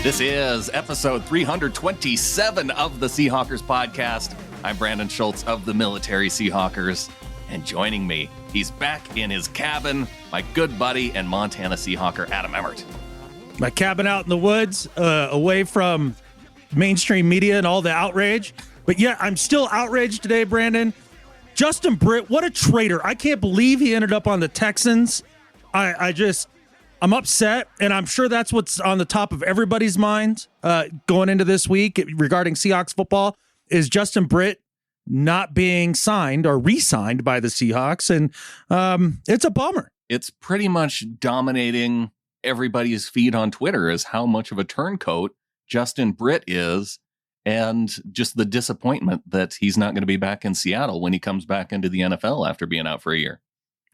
This is episode 327 of the Seahawkers podcast. I'm Brandon Schultz of the Military Seahawkers, and joining me, he's back in his cabin, my good buddy and Montana Seahawker, Adam Emmert. My cabin out in the woods, away from mainstream media and all the outrage. But yeah, I'm still outraged today, Brandon. Justin Britt, what a traitor. I can't believe he ended up on the Texans. I'm upset, and I'm sure that's what's on the top of everybody's mind going into this week regarding Seahawks football, is Justin Britt not being signed or re-signed by the Seahawks, and it's a bummer. It's pretty much dominating everybody's feed on Twitter is how much of a turncoat Justin Britt is, and just the disappointment that he's not going to be back in Seattle when he comes back into the NFL after being out for a year.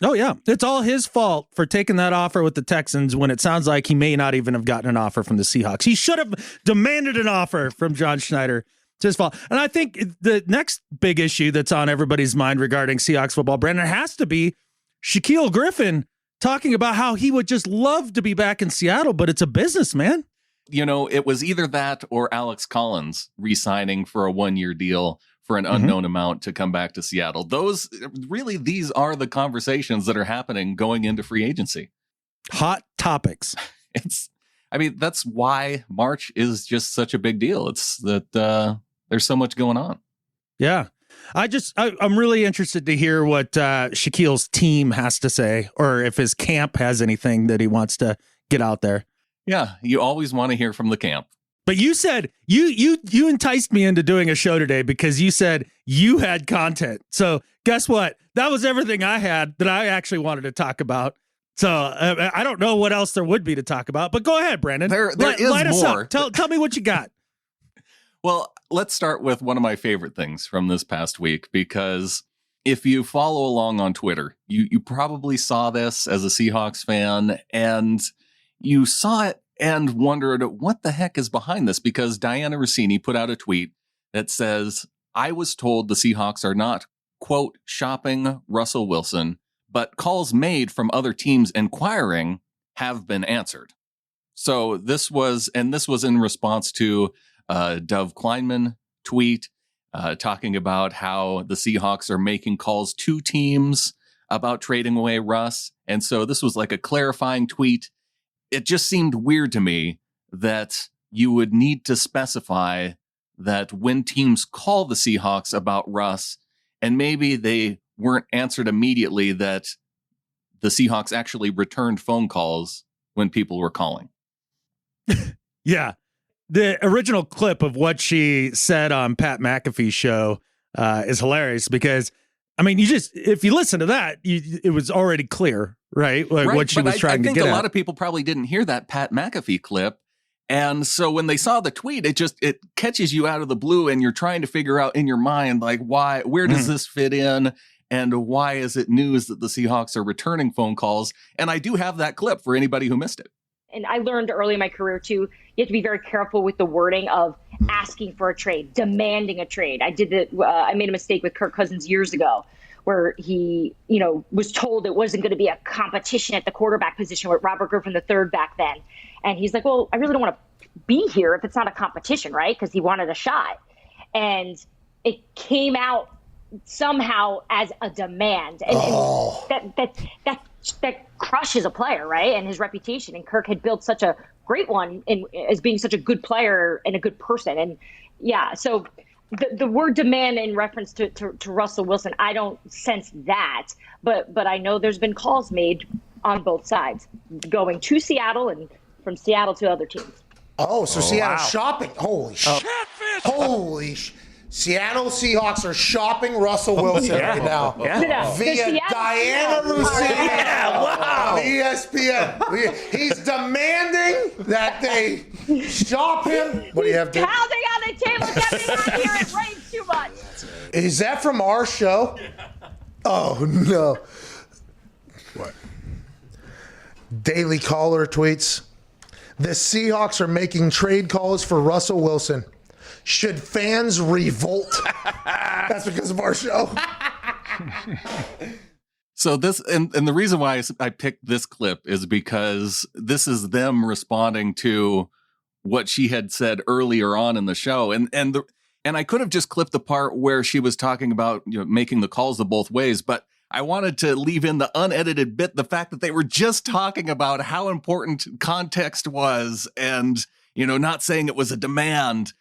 Oh, yeah. It's all his fault for taking that offer with the Texans when it sounds like he may not even have gotten an offer from the Seahawks. He should have demanded an offer from John Schneider. It's his fault. And I think the next big issue that's on everybody's mind regarding Seahawks football, Brandon, has to be Shaquille Griffin talking about how he would just love to be back in Seattle, but it's a business, man. You know, it was either that or Alex Collins re-signing for a one-year deal for an unknown amount to come back to Seattle. These are the conversations that are happening going into free agency. Hot topics. That's why March is just such a big deal. It's that there's so much going on. Yeah. I'm really interested to hear what Shaquille's team has to say, or if his camp has anything that he wants to get out there. Yeah, you always want to hear from the camp. But you said you enticed me into doing a show today because you said you had content. So guess what? That was everything I had that I actually wanted to talk about. So I don't know what else there would be to talk about. But go ahead, Brandon. There is light us more. Up. Tell me what you got. Well, let's start with one of my favorite things from this past week, because if you follow along on Twitter, you probably saw this as a Seahawks fan, and you saw it and wondered what the heck is behind this, because Diana Rossini put out a tweet that says, "I was told the Seahawks are not, quote, shopping Russell Wilson, but calls made from other teams inquiring have been answered." So this was in response to Dov Kleinman tweet talking about how the Seahawks are making calls to teams about trading away Russ. And so this was like a clarifying tweet. It just seemed weird to me that you would need to specify that when teams call the Seahawks about Russ, and maybe they weren't answered immediately, that the Seahawks actually returned phone calls when people were calling. Yeah. The original clip of what she said on Pat McAfee's show is hilarious because, I mean, if you listen to that, it was already clear, right? Like right, what she was trying to get at. I think a lot of people probably didn't hear that Pat McAfee clip. And so when they saw the tweet, it catches you out of the blue, and you're trying to figure out in your mind, like, where does this fit in? And why is it news that the Seahawks are returning phone calls? And I do have that clip for anybody who missed it. And I learned early in my career, too, you have to be very careful with the wording of asking for a trade, demanding a trade. I made a mistake with Kirk Cousins years ago where he, was told it wasn't going to be a competition at the quarterback position with Robert Griffin III back then. And he's like, well, I really don't want to be here if it's not a competition, right? Because he wanted a shot. And it came out somehow as a demand. And that crushes a player, right? And his reputation. And Kirk had built such a great one as being such a good player and a good person. And yeah, so the word demand in reference to Russell Wilson, I don't sense that, but I know there's been calls made on both sides going to Seattle and from Seattle to other teams. Seattle shopping. Holy shit. Holy shit. Seattle Seahawks are shopping Russell Wilson right now via Diana Rossini on ESPN. He's demanding that they shop him. What do you have to? Pounding on the table, get me out of here. It rains too much. Is that from our show? Oh, no. What? Daily Caller tweets, the Seahawks are making trade calls for Russell Wilson. Should fans revolt? That's because of our show. So this, and the reason why I picked this clip is because this is them responding to what she had said earlier on in the show. And I could have just clipped the part where she was talking about, making the calls the both ways, but I wanted to leave in the unedited bit, the fact that they were just talking about how important context was and, not saying it was a demand.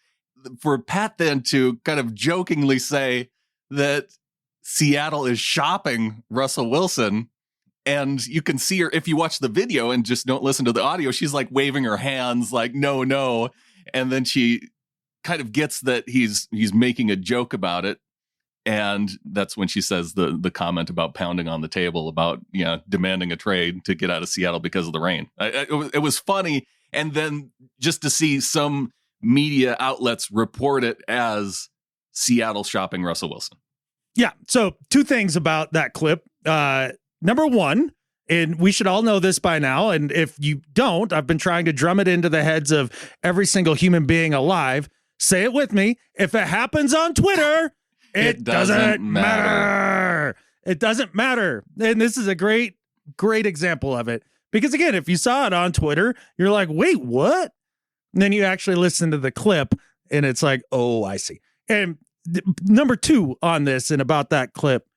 For Pat then to kind of jokingly say that Seattle is shopping Russell Wilson, and you can see her, if you watch the video and just don't listen to the audio, she's like waving her hands like, no. And then she kind of gets that he's making a joke about it. And that's when she says the comment about pounding on the table about, demanding a trade to get out of Seattle because of the rain. It was funny. And then just to see some media outlets report it as Seattle shopping Russell Wilson. Yeah. So 2 things about that clip. Number one, and we should all know this by now, and if you don't, I've been trying to drum it into the heads of every single human being alive. Say it with me. If it happens on Twitter, it doesn't matter. It doesn't matter. And this is a great example of it. Because again, if you saw it on Twitter, you're like, wait, what? And then you actually listen to the clip and it's like, oh, I see. And number 2 on this and about that clip,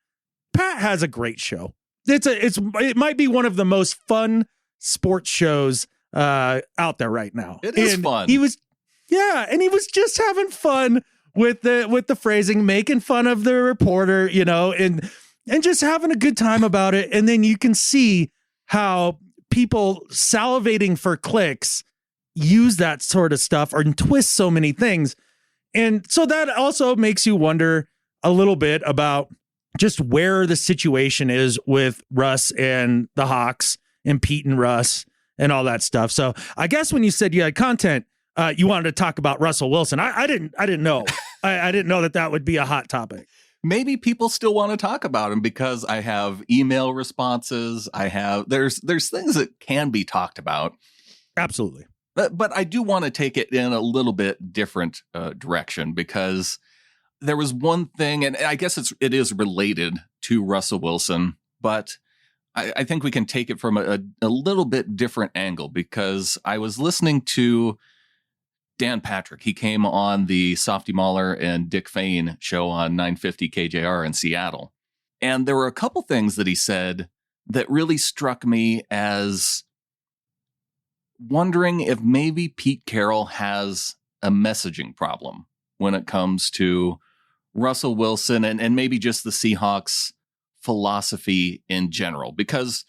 Pat has a great show. It might be one of the most fun sports shows out there right now. It is fun. He was just having fun with the phrasing, making fun of the reporter, and just having a good time about it. And then you can see how people salivating for clicks use that sort of stuff or twist so many things. And so that also makes you wonder a little bit about just where the situation is with Russ and the Hawks and Pete and Russ and all that stuff. So I guess when you said you had content, you wanted to talk about Russell Wilson. I didn't know. I didn't know that would be a hot topic. Maybe people still want to talk about him because I have email responses. There's things that can be talked about. Absolutely. But I do want to take it in a little bit different direction because there was one thing, and I guess it is related to Russell Wilson, but I think we can take it from a little bit different angle because I was listening to Dan Patrick. He came on the Softy Mahler and Dick Fain show on 950 KJR in Seattle. And there were a couple things that he said that really struck me as wondering if maybe Pete Carroll has a messaging problem when it comes to Russell Wilson and maybe just the Seahawks philosophy in general. Because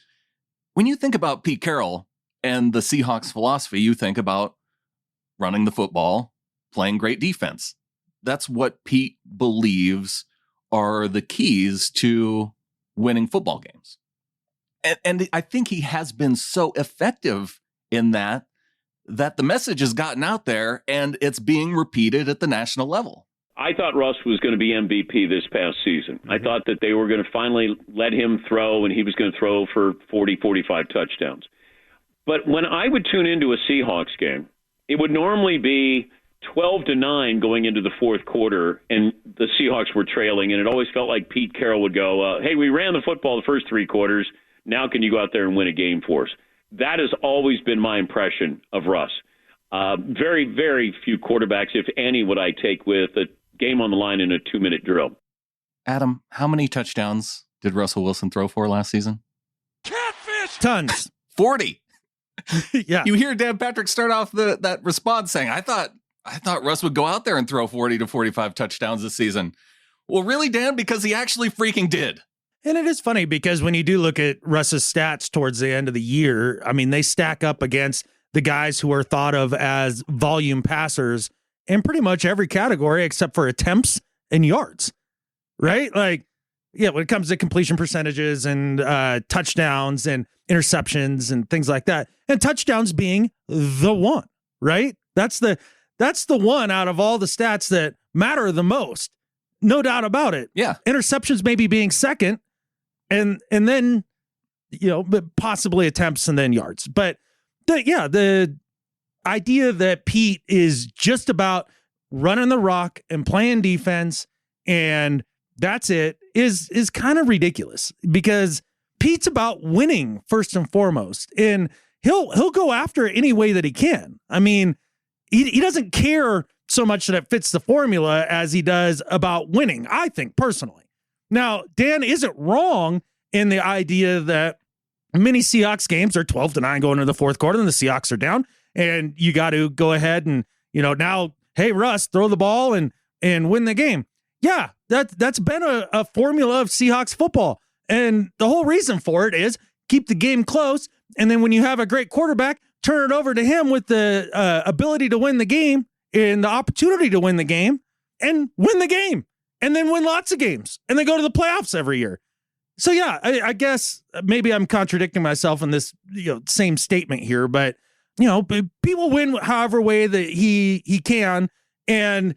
when you think about Pete Carroll and the Seahawks philosophy, you think about running the football, playing great defense. That's what Pete believes are the keys to winning football games. And I think he has been so effective in that the message has gotten out there and it's being repeated at the national level. I thought Russ was going to be MVP this past season. I thought that they were going to finally let him throw and he was going to throw for 40, 45 touchdowns. But when I would tune into a Seahawks game, it would normally be 12-9 going into the fourth quarter, and the Seahawks were trailing, and it always felt like Pete Carroll would go, hey, we ran the football the first 3 quarters. Now can you go out there and win a game for us? That has always been my impression of Russ. Very, very few quarterbacks, if any, would I take with a game on the line in a 2-minute drill. Adam, how many touchdowns did Russell Wilson throw for last season? Catfish! Tons. 40. Yeah. You hear Dan Patrick start off that response saying, I thought Russ would go out there and throw 40 to 45 touchdowns this season. Well, really, Dan? Because he actually freaking did. And it is funny because when you do look at Russ's stats towards the end of the year, I mean, they stack up against the guys who are thought of as volume passers in pretty much every category except for attempts and yards, right? Like, yeah, when it comes to completion percentages and touchdowns and interceptions and things like that, and touchdowns being the one, right? That's the one out of all the stats that matter the most. No doubt about it. Yeah. Interceptions maybe being second and then, possibly attempts and then yards. But the idea that Pete is just about running the rock and playing defense and that's it is kind of ridiculous because Pete's about winning first and foremost, and he'll go after it any way that he can. I mean, he doesn't care so much that it fits the formula as he does about winning, I think, personally. Now, Dan isn't wrong in the idea that many Seahawks games are 12-9 going into the fourth quarter, and the Seahawks are down, and you got to go ahead and, now, hey, Russ, throw the ball and win the game. Yeah, that's been a formula of Seahawks football. And the whole reason for it is keep the game close, and then when you have a great quarterback, turn it over to him with the ability to win the game and the opportunity to win the game, and win the game, and then win lots of games, and then go to the playoffs every year. So yeah, I guess maybe I'm contradicting myself in this same statement here, but people win however way that he can, and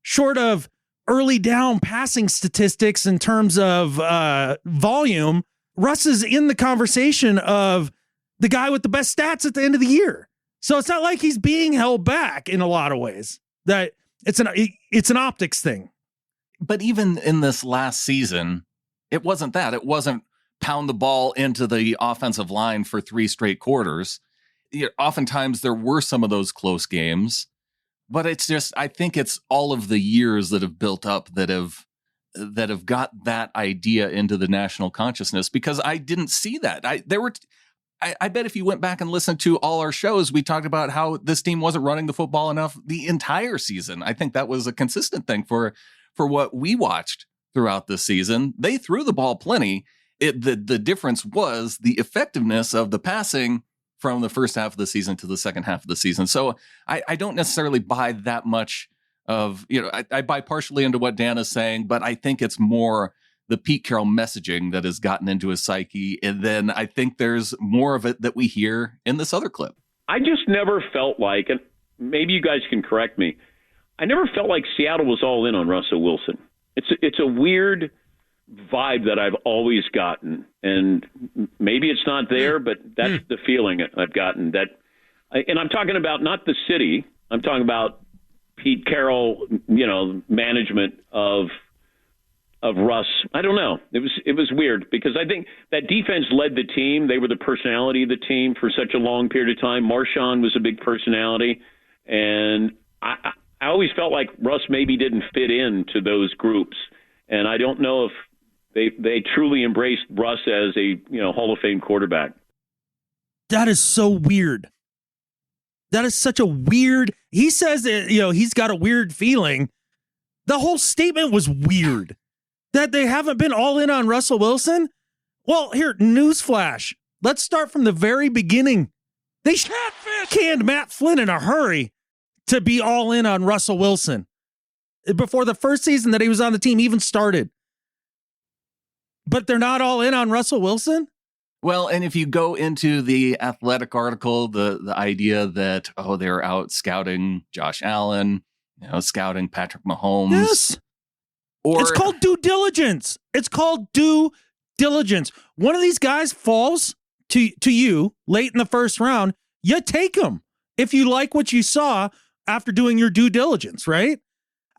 short of early down passing statistics in terms of volume, Russ is in the conversation of the guy with the best stats at the end of the year. So it's not like he's being held back in a lot of ways. That it's an optics thing. But even in this last season, it wasn't that. It wasn't pound the ball into the offensive line for 3 straight quarters. Oftentimes there were some of those close games, but it's just, I think it's all of the years that have built up that have got that idea into the national consciousness, because I didn't see that. I bet if you went back and listened to all our shows, we talked about how this team wasn't running the football enough the entire season. I think that was a consistent thing for what we watched throughout the season. They threw the ball plenty. The difference was the effectiveness of the passing from the first half of the season to the second half of the season. So I don't necessarily buy that much of, I buy partially into what Dan is saying, but I think it's more the Pete Carroll messaging that has gotten into his psyche. And then I think there's more of it that we hear in this other clip. I just never felt like, and maybe you guys can correct me, I never felt like Seattle was all in on Russell Wilson. It's a weird vibe that I've always gotten, and maybe it's not there, but that's the feeling I've gotten. And I'm talking about not the city. I'm talking about Pete Carroll, management of Russ. I don't know. It was weird, because I think that defense led the team. They were the personality of the team for such a long period of time. Marshawn was a big personality, and I always felt like Russ maybe didn't fit into those groups, and I don't know if they truly embraced Russ as a Hall of Fame quarterback. That is so weird. That is such a weird. He says that he's got a weird feeling. The whole statement was weird. That they haven't been all in on Russell Wilson. Well, here, newsflash. Let's start from the very beginning. They canned Matt Flynn in a hurry to be all in on Russell Wilson before the first season that he was on the team even started. But they're not all in on Russell Wilson? Well, and if you go into the Athletic article, the idea that, they're out scouting Josh Allen, scouting Patrick Mahomes. Yes. It's called due diligence. It's called due diligence. One of these guys falls to you late in the first round, you take him if you like what you saw after doing your due diligence, right?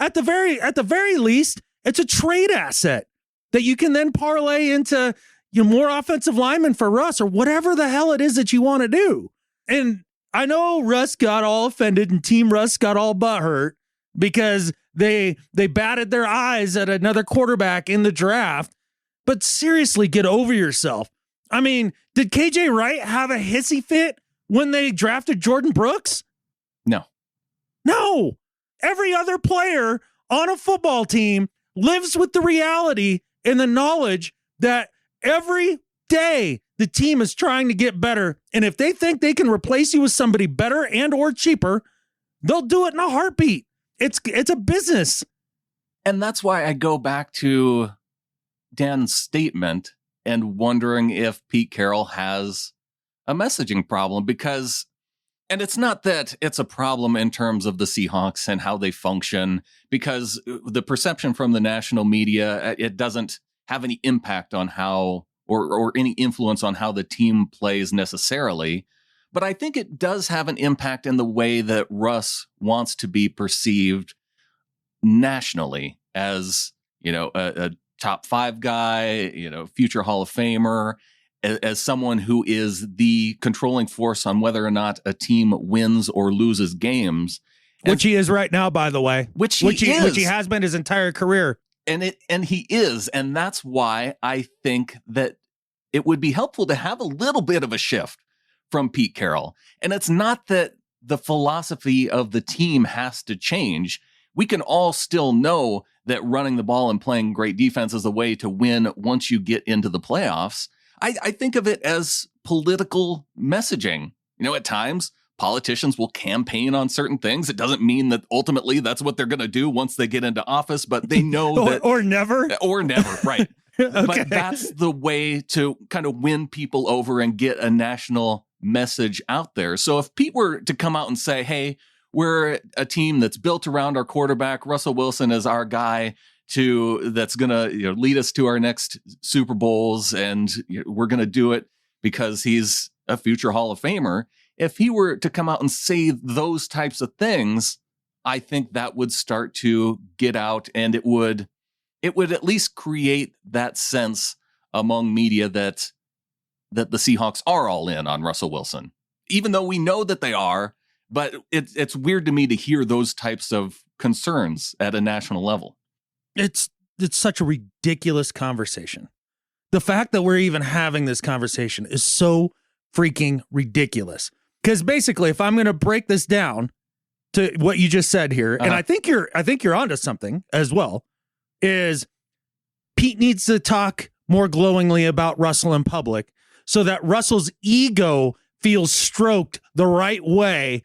At the very least, it's a trade asset that you can then parlay into more offensive linemen for Russ or whatever the hell it is that you want to do. And I know Russ got all offended and Team Russ got all butthurt because they batted their eyes at another quarterback in the draft. But seriously, get over yourself. I mean, did KJ Wright have a hissy fit when they drafted Jordan Brooks? No. Every other player on a football team lives with the reality and the knowledge that every day the team is trying to get better. And if they think they can replace you with somebody better and or cheaper, they'll do it in a heartbeat. It's a business. And that's why I go back to Dan's statement and wondering if Pete Carroll has a messaging problem, because, and it's not that it's a problem in terms of the Seahawks and how they function, because the perception from the national media, it doesn't have any impact on how, or any influence on how the team plays necessarily. But I think it does have an impact in the way that Russ wants to be perceived nationally as, a top 5 guy, future Hall of Famer, as someone who is the controlling force on whether or not a team wins or loses games. Which he is right now, by the way. Which he has been his entire career. And he is. And that's why I think that it would be helpful to have a little bit of a shift from Pete Carroll. And it's not that the philosophy of the team has to change. We can all still know that running the ball and playing great defense is a way to win once you get into the playoffs. I think of it as political messaging. At times, politicians will campaign on certain things. It doesn't mean that ultimately that's what they're going to do once they get into office, but they know that... Or never. Or never, right. Okay. But that's the way to kind of win people over and get a national message out there. So if Pete were to come out and say, hey, we're a team that's built around our quarterback, Russell Wilson is our guy that's going to lead us to our next Super Bowls, and we're going to do it because he's a future Hall of Famer. If he were to come out and say those types of things, I think that would start to get out, and it would at least create that sense among media that the Seahawks are all in on Russell Wilson, even though we know that they are. But it's weird to me to hear those types of concerns at a national level. It's such a ridiculous conversation. The fact that we're even having this conversation is so freaking ridiculous. Because basically, if I'm going to break this down to what you just said here, and I think you're onto something as well, is Pete needs to talk more glowingly about Russell in public so that Russell's ego feels stroked the right way,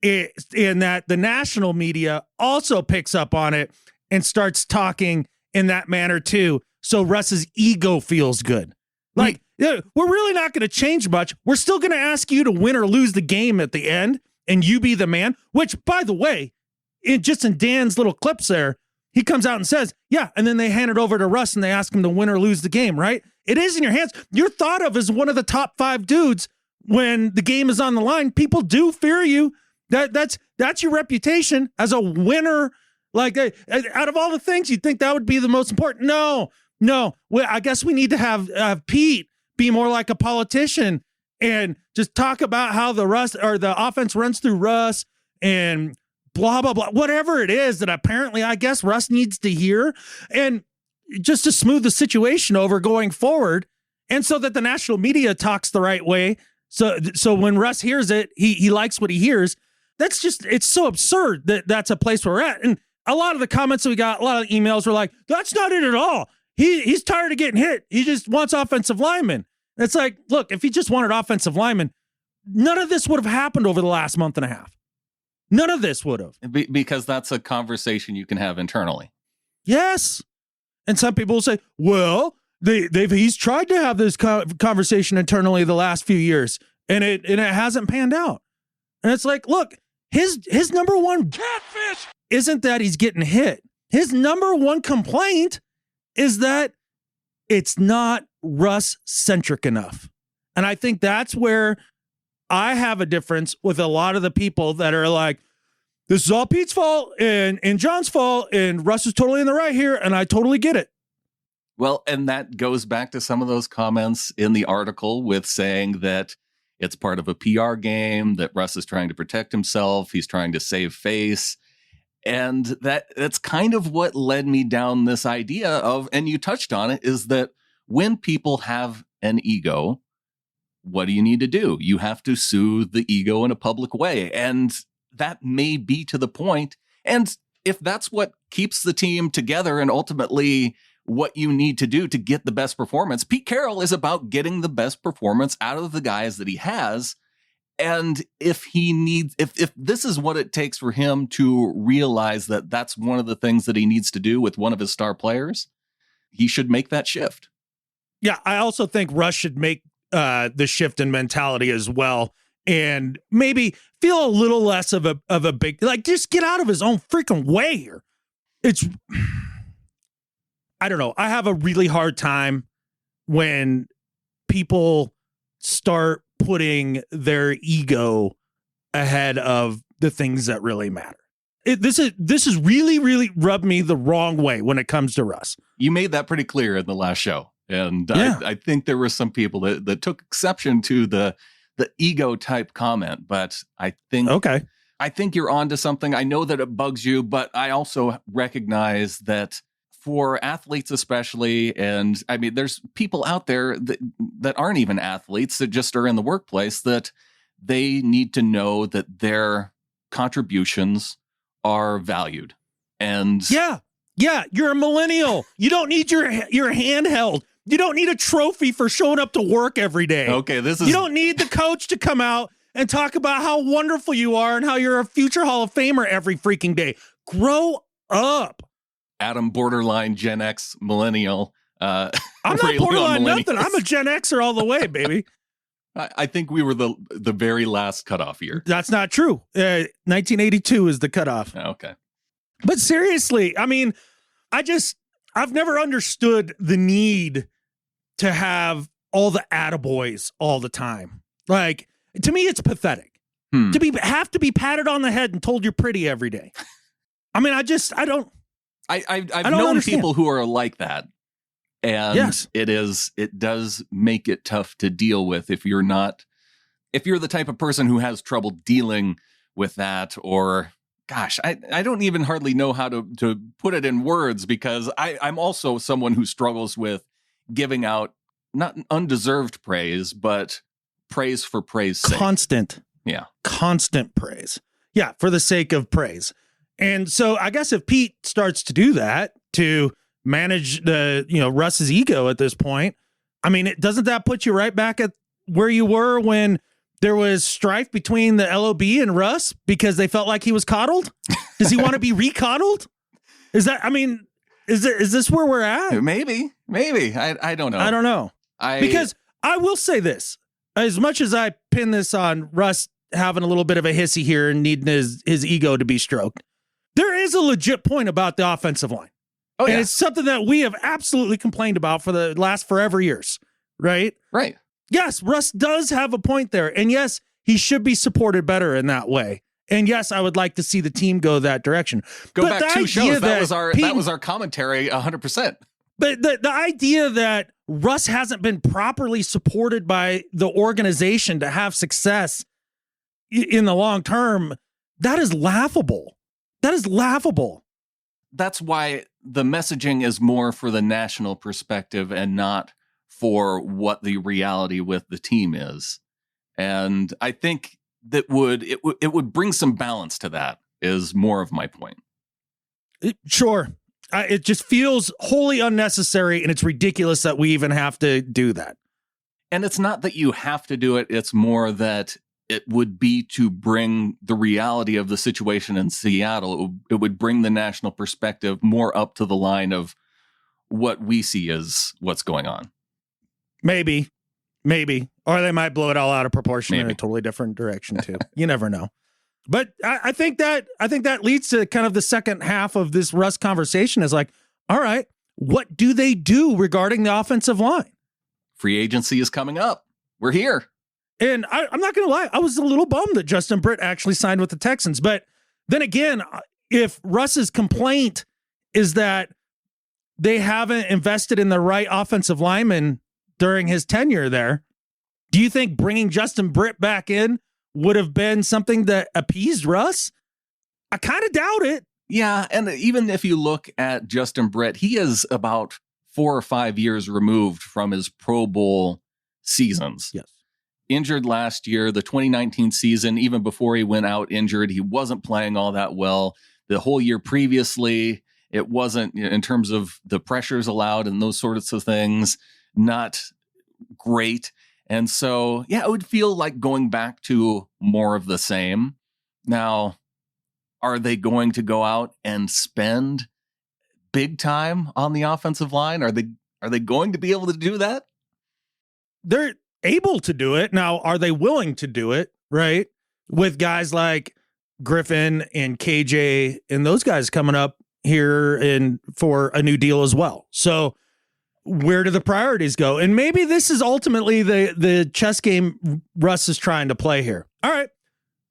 in that the national media also picks up on it and starts talking in that manner too. So Russ's ego feels good. Like, we're really not going to change much. We're still going to ask you to win or lose the game at the end, and you be the man, which, by the way, in Dan's little clips there, he comes out and says, yeah, and then they hand it over to Russ and they ask him to win or lose the game, right? It is in your hands. You're thought of as one of the top 5 dudes when the game is on the line. People do fear you. That's your reputation as a winner. Like, out of all the things, you'd think that would be the most important. No. I guess we need to have Pete be more like a politician and just talk about how the offense runs through Russ and blah, blah, blah, whatever it is that apparently I guess Russ needs to hear, and just to smooth the situation over going forward. And so that the national media talks the right way. So when Russ hears it, he likes what he hears. That's just, it's so absurd that that's a place where we're at. And a lot of the comments that we got, a lot of emails were like, that's not it at all. He's tired of getting hit. He just wants offensive linemen. It's like, look, if he just wanted offensive linemen, none of this would have happened over the last month and a half. None of this would have. Because that's a conversation you can have internally. Yes. And some people will say, well, he's tried to have this conversation internally the last few years, and it hasn't panned out. And it's like, look, his number one catfish isn't that he's getting hit. His number one complaint is that it's not Russ-centric enough. And I think that's where I have a difference with a lot of the people that are like, this is all Pete's fault and John's fault, and Russ is totally in the right here, and I totally get it. Well, and that goes back to some of those comments in the article with saying that it's part of a PR game, that Russ is trying to protect himself, he's trying to save face. And that's kind of what led me down this idea of, and you touched on it, is that when people have an ego, what do you need to do? You have to soothe the ego in a public way. And that may be to the point. And if that's what keeps the team together and ultimately what you need to do to get the best performance, Pete Carroll is about getting the best performance out of the guys that he has. And if this is what it takes for him to realize that that's one of the things that he needs to do with one of his star players, he should make that shift. Yeah, I also think Russ should make the shift in mentality as well, and maybe feel a little less of a big, like, just get out of his own freaking way here. I don't know. I have a really hard time when people start putting their ego ahead of the things that really matter. This is really, really rubbed me the wrong way when it comes to Russ. You made that pretty clear in the last show. And yeah. I think there were some people that took exception to the ego type comment, but I think I think you're onto something. I know that it bugs you, but I also recognize that for athletes especially, and I mean, there's people out there that aren't even athletes that just are in the workplace, that they need to know that their contributions are valued. And yeah, you're a millennial. You don't need your hand held. You don't need a trophy for showing up to work every day. Okay, you don't need the coach to come out and talk about how wonderful you are and how you're a future Hall of Famer every freaking day. Grow up. Adam, borderline Gen X millennial. I'm not borderline nothing. I'm a Gen Xer all the way, baby. I think we were the very last cutoff year. That's not true. 1982 is the cutoff. Okay. But seriously, I mean, I've never understood the need to have all the attaboys all the time. Like, to me, it's pathetic to have to be patted on the head and told you're pretty every day. I mean, I've known understand. people who are like that, and yes. it does make it tough to deal with if you're the type of person who has trouble dealing with that, or gosh, I don't even hardly know how to put it in words, because I'm also someone who struggles with giving out not undeserved praise, but praise for praise sake. Constant praise. Yeah, for the sake of praise. And so I guess if Pete starts to do that to manage Russ's ego at this point, I mean, doesn't that put you right back at where you were when there was strife between the LOB and Russ because they felt like he was coddled? Does he want to be recoddled? Is this where we're at? Maybe. I don't know. I don't know. Because I will say this, as much as I pin this on Russ having a little bit of a hissy here and needing his ego to be stroked, there is a legit point about the offensive line. Oh, yeah. And it's something that we have absolutely complained about for the last forever years, right? Right. Yes, Russ does have a point there. And yes, he should be supported better in that way. And yes, I would like to see the team go that direction. Go back 2 shows. That was our commentary 100%. But the idea that Russ hasn't been properly supported by the organization to have success in the long term, that is laughable. That is laughable. That's why the messaging is more for the national perspective and not for what the reality with the team is. And I think that it would bring some balance to that, is more of my point. Sure. It just feels wholly unnecessary, and it's ridiculous that we even have to do that. And it's not that you have to do it. It's more that it would be to bring the reality of the situation in Seattle. It would bring the national perspective more up to the line of what we see as what's going on. Maybe. Or they might blow it all out of proportion in a totally different direction too. You never know. But I think that leads to kind of the second half of this Russ conversation is like, all right, what do they do regarding the offensive line? Free agency is coming up. We're here. And I'm not going to lie, I was a little bummed that Justin Britt actually signed with the Texans. But then again, if Russ's complaint is that they haven't invested in the right offensive lineman during his tenure there, do you think bringing Justin Britt back in would have been something that appeased Russ? I kind of doubt it. Yeah, and even if you look at Justin Britt, he is about 4 or 5 years removed from his Pro Bowl seasons. Yes. Injured last year, the 2019 season, even before he went out injured, he wasn't playing all that well. The whole year previously, it wasn't, in terms of the pressures allowed and those sorts of things, not great. And so, yeah, it would feel like going back to more of the same. Now, are they going to go out and spend big time on the offensive line? Are they going to be able to do that? They're able to do it. Now, are they willing to do it, right? With guys like Griffin and KJ and those guys coming up here and for a new deal as well. So where do the priorities go? And maybe this is ultimately the chess game Russ is trying to play here. All right.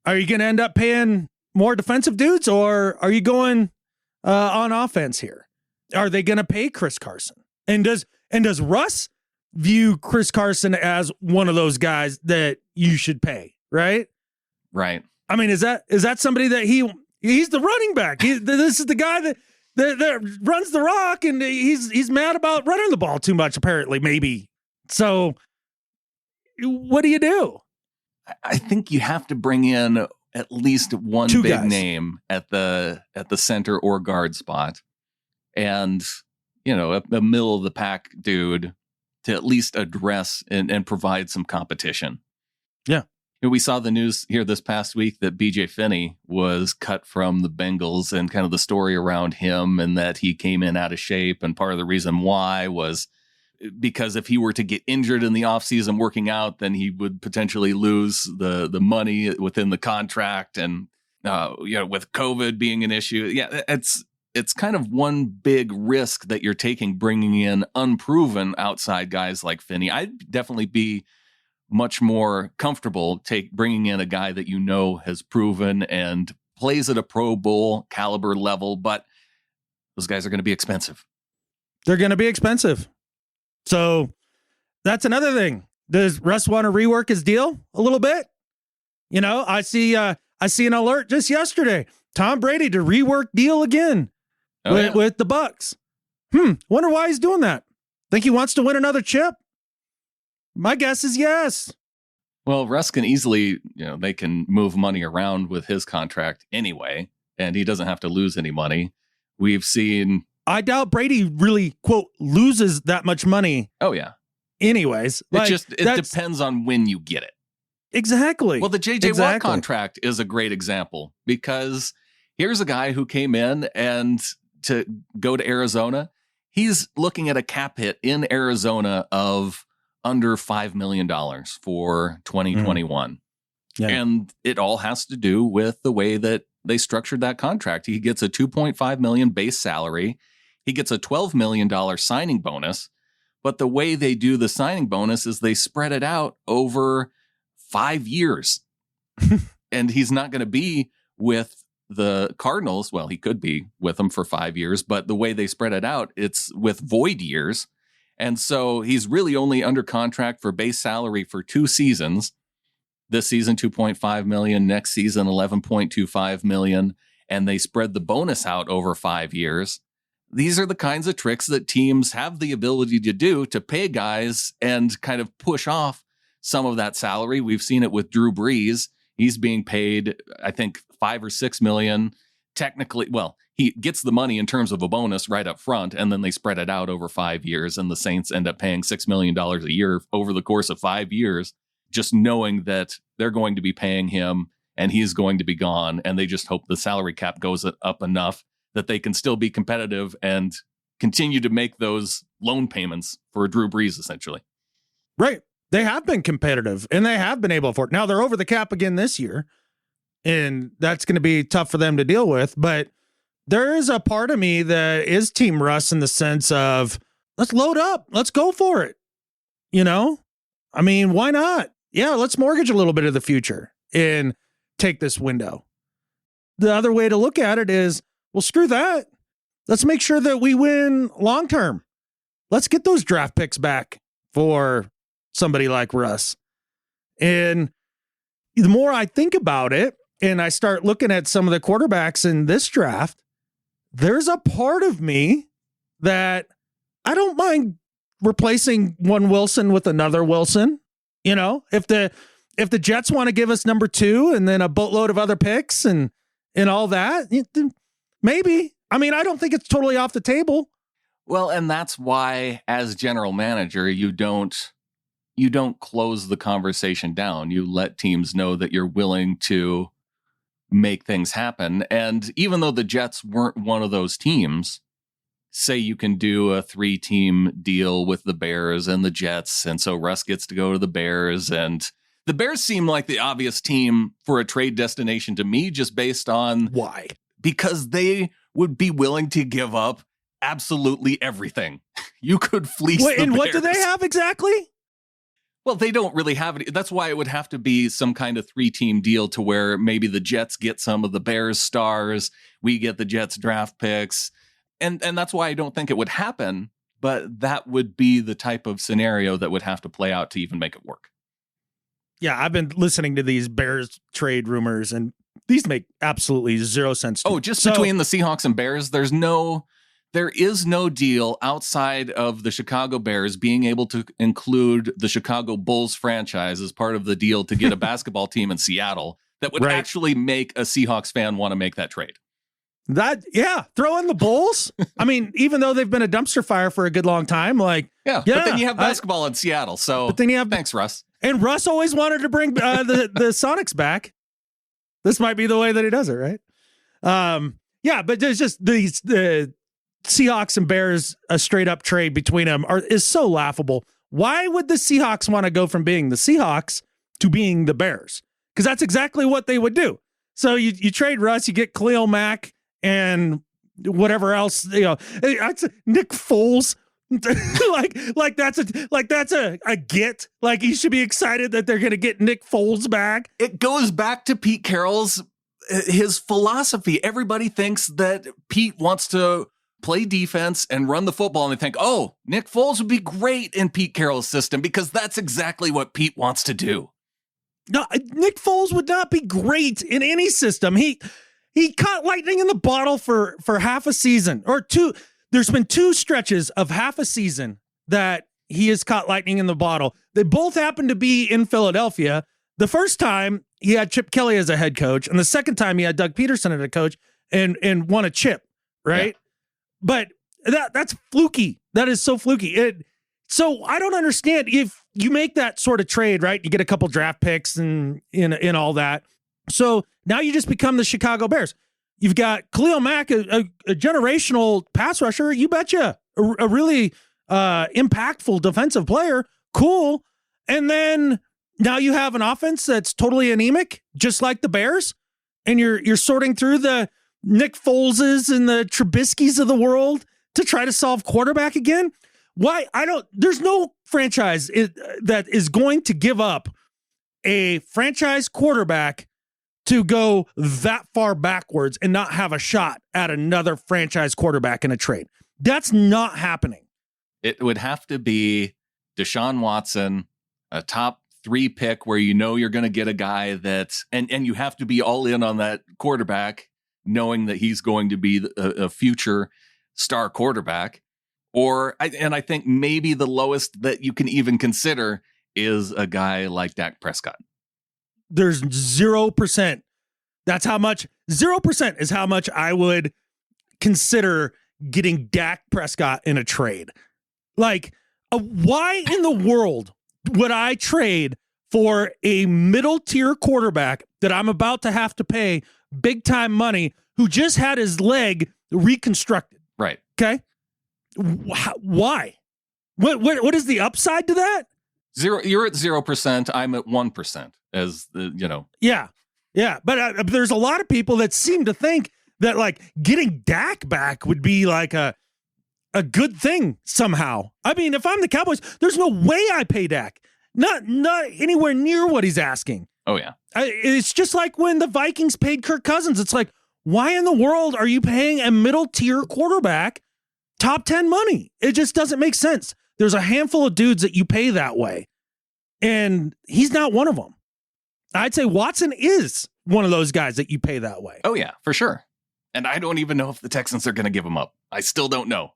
Are you going to end up paying more defensive dudes, or are you going on offense here? Are they going to pay Chris Carson? And does Russ view Chris Carson as one of those guys that you should pay, right? Right. I mean, is that somebody that he's the running back? This is the guy that runs the rock, and he's mad about running the ball too much, apparently, maybe. So what do you do? I think you have to bring in at least one Two big guys. name at the center or guard spot, and a middle of the pack dude to at least address and provide some competition. Yeah. We saw the news here this past week that BJ Finney was cut from the Bengals, and kind of the story around him, and that he came in out of shape. And part of the reason why was because if he were to get injured in the offseason working out, then he would potentially lose the money within the contract. And, with COVID being an issue, it's kind of one big risk that you're taking, bringing in unproven outside guys like Finney. I'd definitely be much more comfortable bringing in a guy that has proven and plays at a Pro Bowl caliber level, but those guys are going to be expensive. They're going to be expensive. So that's another thing. Does Russ want to rework his deal a little bit? I see an alert just yesterday. Tom Brady to rework deal again with the Bucks. Wonder why he's doing that. Think he wants to win another chip? My guess is yes. Well, Russ can easily, they can move money around with his contract anyway, and he doesn't have to lose any money. We've seen... I doubt Brady really, quote, loses that much money. Oh, yeah. Anyways. It depends on when you get it. Exactly. Well, the J.J. Watt contract is a great example, because here's a guy who came in and to go to Arizona. He's looking at a cap hit in Arizona of under $5 million for 2021. Yeah. And it all has to do with the way that they structured that contract. He gets a $2.5 million base salary. He gets a $12 million signing bonus. But the way they do the signing bonus is they spread it out over 5 years. And he's not going to be with the Cardinals. Well, he could be with them for 5 years, but the way they spread it out, it's with void years. And so he's really only under contract for base salary for 2 seasons. This season, $2.5 million. Next season, $11.25 million. And they spread the bonus out over 5 years. These are the kinds of tricks that teams have the ability to do to pay guys and kind of push off some of that salary. We've seen it with Drew Brees. He's being paid, I think, $5 or $6 million. Technically, well, he gets the money in terms of a bonus right up front, and then they spread it out over 5 years, and the Saints end up paying $6 million a year over the course of 5 years, just knowing that they're going to be paying him and he's going to be gone, and they just hope the salary cap goes up enough that they can still be competitive and continue to make those loan payments for Drew Brees, essentially. Right. They have been competitive, and they have been able to afford. Now they're over the cap again this year, and that's going to be tough for them to deal with. But there is a part of me that is Team Russ in the sense of, let's load up. Let's go for it. I mean, why not? Yeah, let's mortgage a little bit of the future and take this window. The other way to look at it is, well, screw that. Let's make sure that we win long term. Let's get those draft picks back for somebody like Russ. And the more I think about it, and I start looking at some of the quarterbacks in this draft, there's a part of me that I don't mind replacing one Wilson with another Wilson. If the Jets want to give us number 2 and then a boatload of other picks and all that, maybe. I mean, I don't think it's totally off the table. Well, and that's why, as general manager, you don't close the conversation down. You let teams know that you're willing to make things happen. And even though the Jets weren't one of those teams, say you can do a 3-team deal with the Bears and the Jets, and so Russ gets to go to the Bears, and the Bears seem like the obvious team for a trade destination to me, just based on why. Because they would be willing to give up absolutely everything. You could fleece the and Bears. What do they have exactly? Well, they don't really have it. That's why it would have to be some kind of 3-team deal to where maybe the Jets get some of the Bears stars, we get the Jets draft picks. And that's why I don't think it would happen, but that would be the type of scenario that would have to play out to even make it work. Yeah, I've been listening to these Bears trade rumors, and these make absolutely zero sense to me. Just between the Seahawks and Bears, there is no deal outside of the Chicago Bears being able to include the Chicago Bulls franchise as part of the deal to get a basketball team in Seattle that would actually make a Seahawks fan want to make that trade. Throw in the Bulls. I mean, even though they've been a dumpster fire for a good long time, but then you have basketball in Seattle. So but then you have, thanks, Russ. And Russ always wanted to bring the Sonics back. This might be the way that he does it, right? But there's just the Seahawks and Bears, a straight up trade between them is so laughable. Why would the Seahawks want to go from being the Seahawks to being the Bears? Because that's exactly what they would do. So you trade Russ, you get Khalil Mack and whatever else, Nick Foles. that's a get. Like, you should be excited that they're going to get Nick Foles back. It goes back to Pete Carroll's his philosophy. Everybody thinks that Pete wants to play defense and run the football, and they think, oh, Nick Foles would be great in Pete Carroll's system because that's exactly what Pete wants to do. No, Nick Foles would not be great in any system. He caught lightning in the bottle for half a season or two. There's been two stretches of half a season that he has caught lightning in the bottle. They both happened to be in Philadelphia. The first time he had Chip Kelly as a head coach, and the second time he had Doug Peterson as a coach and won a chip, right? Yeah. But that's fluky. That is so fluky. So I don't understand if you make that sort of trade, right? You get a couple draft picks and in all that. So now you just become the Chicago Bears. You've got Khalil Mack, a generational pass rusher. You betcha. A really impactful defensive player. Cool. And then now you have an offense that's totally anemic, just like the Bears. And you're sorting through the Nick Foleses and the Trubiskys of the world to try to solve quarterback again. Why? There's no franchise that is going to give up a franchise quarterback to go that far backwards and not have a shot at another franchise quarterback in a trade. That's not happening. It would have to be Deshaun Watson, a top 3 pick where you're going to get a guy that, and you have to be all in on that quarterback, knowing that he's going to be a future star quarterback. I think maybe the lowest that you can even consider is a guy like Dak Prescott. There's 0%. That's how much, 0% is how much I would consider getting Dak Prescott in a trade. Like, why in the world would I trade for a middle tier quarterback that I'm about to have to pay big time money who just had his leg reconstructed? Right. Okay. Why? What is the upside to that? You're at 0%. I'm at 1%. Yeah. But there's a lot of people that seem to think that like getting Dak back would be like a good thing somehow. I mean, if I'm the Cowboys, there's no way I pay Dak. Not anywhere near what he's asking. Oh yeah. It's just like when the Vikings paid Kirk Cousins. It's like, why in the world are you paying a middle tier quarterback top 10 money? It just doesn't make sense. There's a handful of dudes that you pay that way, and he's not one of them. I'd say Watson is one of those guys that you pay that way. Oh yeah, for sure. And I don't even know if the Texans are going to give him up. I still don't know.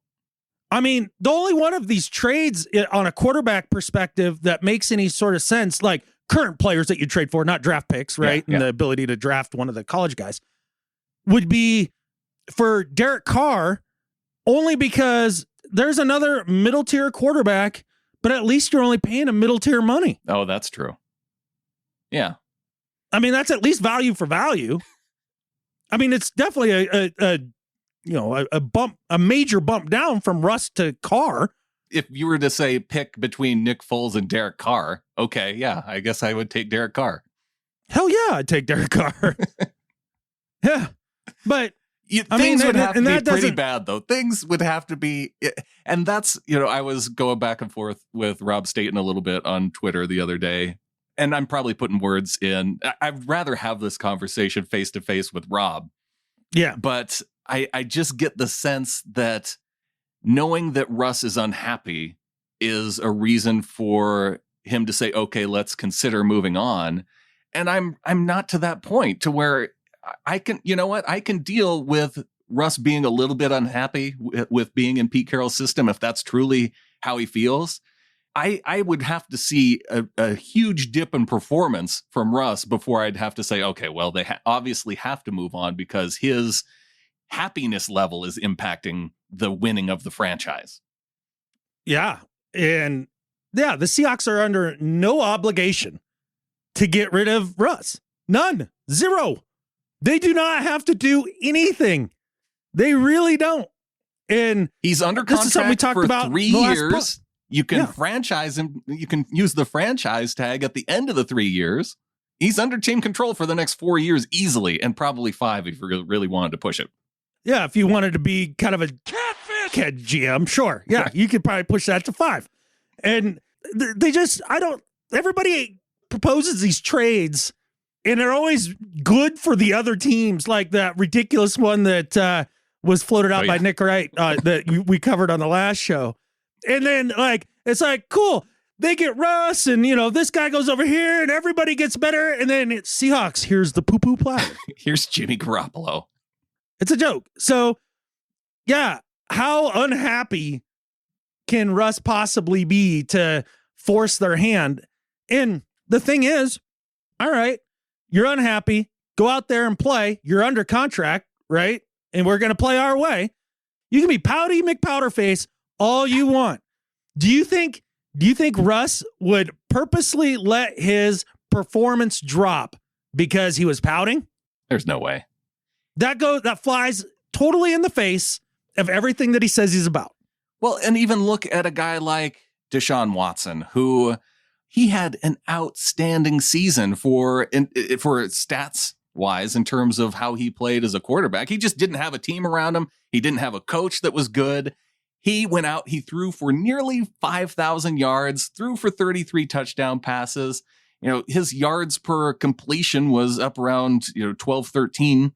I mean, the only one of these trades on a quarterback perspective that makes any sort of sense, like current players that you trade for, not draft picks, right? Yeah. And the ability to draft one of the college guys, would be for Derek Carr, only because there's another middle tier quarterback, but at least you're only paying a middle tier money. Oh, that's true. Yeah. I mean, that's at least value for value. I mean, it's definitely a major bump down from Russ to Carr. If you were to say pick between Nick Foles and Derek Carr, okay, yeah, I guess I would take Derek Carr. Hell yeah, I'd take Derek Carr. Yeah, but things would have to be pretty bad, though. Things would have to be, and that's, I was going back and forth with Rob Staten a little bit on Twitter the other day, and I'm probably putting words in. I'd rather have this conversation face to face with Rob. Yeah, but I just get the sense that knowing that Russ is unhappy is a reason for him to say, okay, let's consider moving on. And I'm not to that point to where I can, you know what? I can deal with Russ being a little bit unhappy with being in Pete Carroll's system if that's truly how he feels. I would have to see a huge dip in performance from Russ before I'd have to say, okay, well, they obviously have to move on because his happiness level is impacting the winning of the franchise. Yeah. And yeah, the Seahawks are under no obligation to get rid of Russ. None. Zero. They do not have to do anything. They really don't. And he's under contract we talked for about 3 years. You can franchise him. You can use the franchise tag at the end of the 3 years. He's under team control for the next 4 years easily, and probably 5 if you really wanted to push it. Yeah, if you wanted to be kind of a catfish GM, sure. Yeah, you could probably push that to 5. And everybody proposes these trades, and they're always good for the other teams, like that ridiculous one that was floated out by Nick Wright that we covered on the last show. And then, it's like, cool, they get Russ, and, this guy goes over here, and everybody gets better, and then it's Seahawks, here's the poo-poo platter. Here's Jimmy Garoppolo. It's a joke. So, yeah, how unhappy can Russ possibly be to force their hand? And the thing is, all right, you're unhappy, go out there and play, you're under contract, right? And we're going to play our way. You can be pouty McPowderface all you want. Do you think Russ would purposely let his performance drop because he was pouting? There's no way. That flies totally in the face of everything that he says he's about. Well, and even look at a guy like Deshaun Watson, who he had an outstanding season for stats wise in terms of how he played as a quarterback. He just didn't have a team around him. He didn't have a coach that was good. He went out, he threw for nearly 5,000 yards, threw for 33 touchdown passes. His yards per completion was up around 12, 13.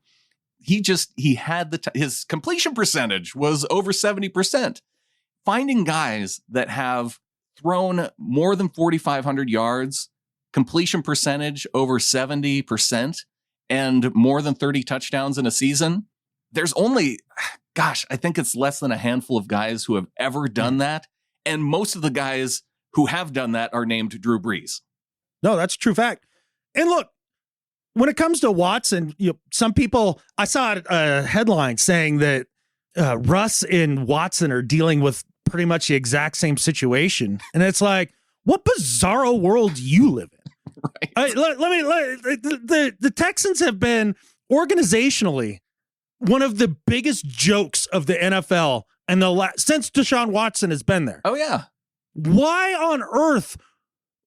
He had his completion percentage was over 70%. Finding guys that have thrown more than 4,500 yards, completion percentage over 70%, and more than 30 touchdowns in a season, there's only, I think it's less than a handful of guys who have ever done that. And most of the guys who have done that are named Drew Brees. No, that's a true fact. And look, when it comes to Watson, some people, I saw a headline saying that Russ and Watson are dealing with pretty much the exact same situation. And it's like, what bizarro world do you live in? Right. The Texans have been organizationally one of the biggest jokes of the NFL and since Deshaun Watson has been there. Oh, yeah. Why on earth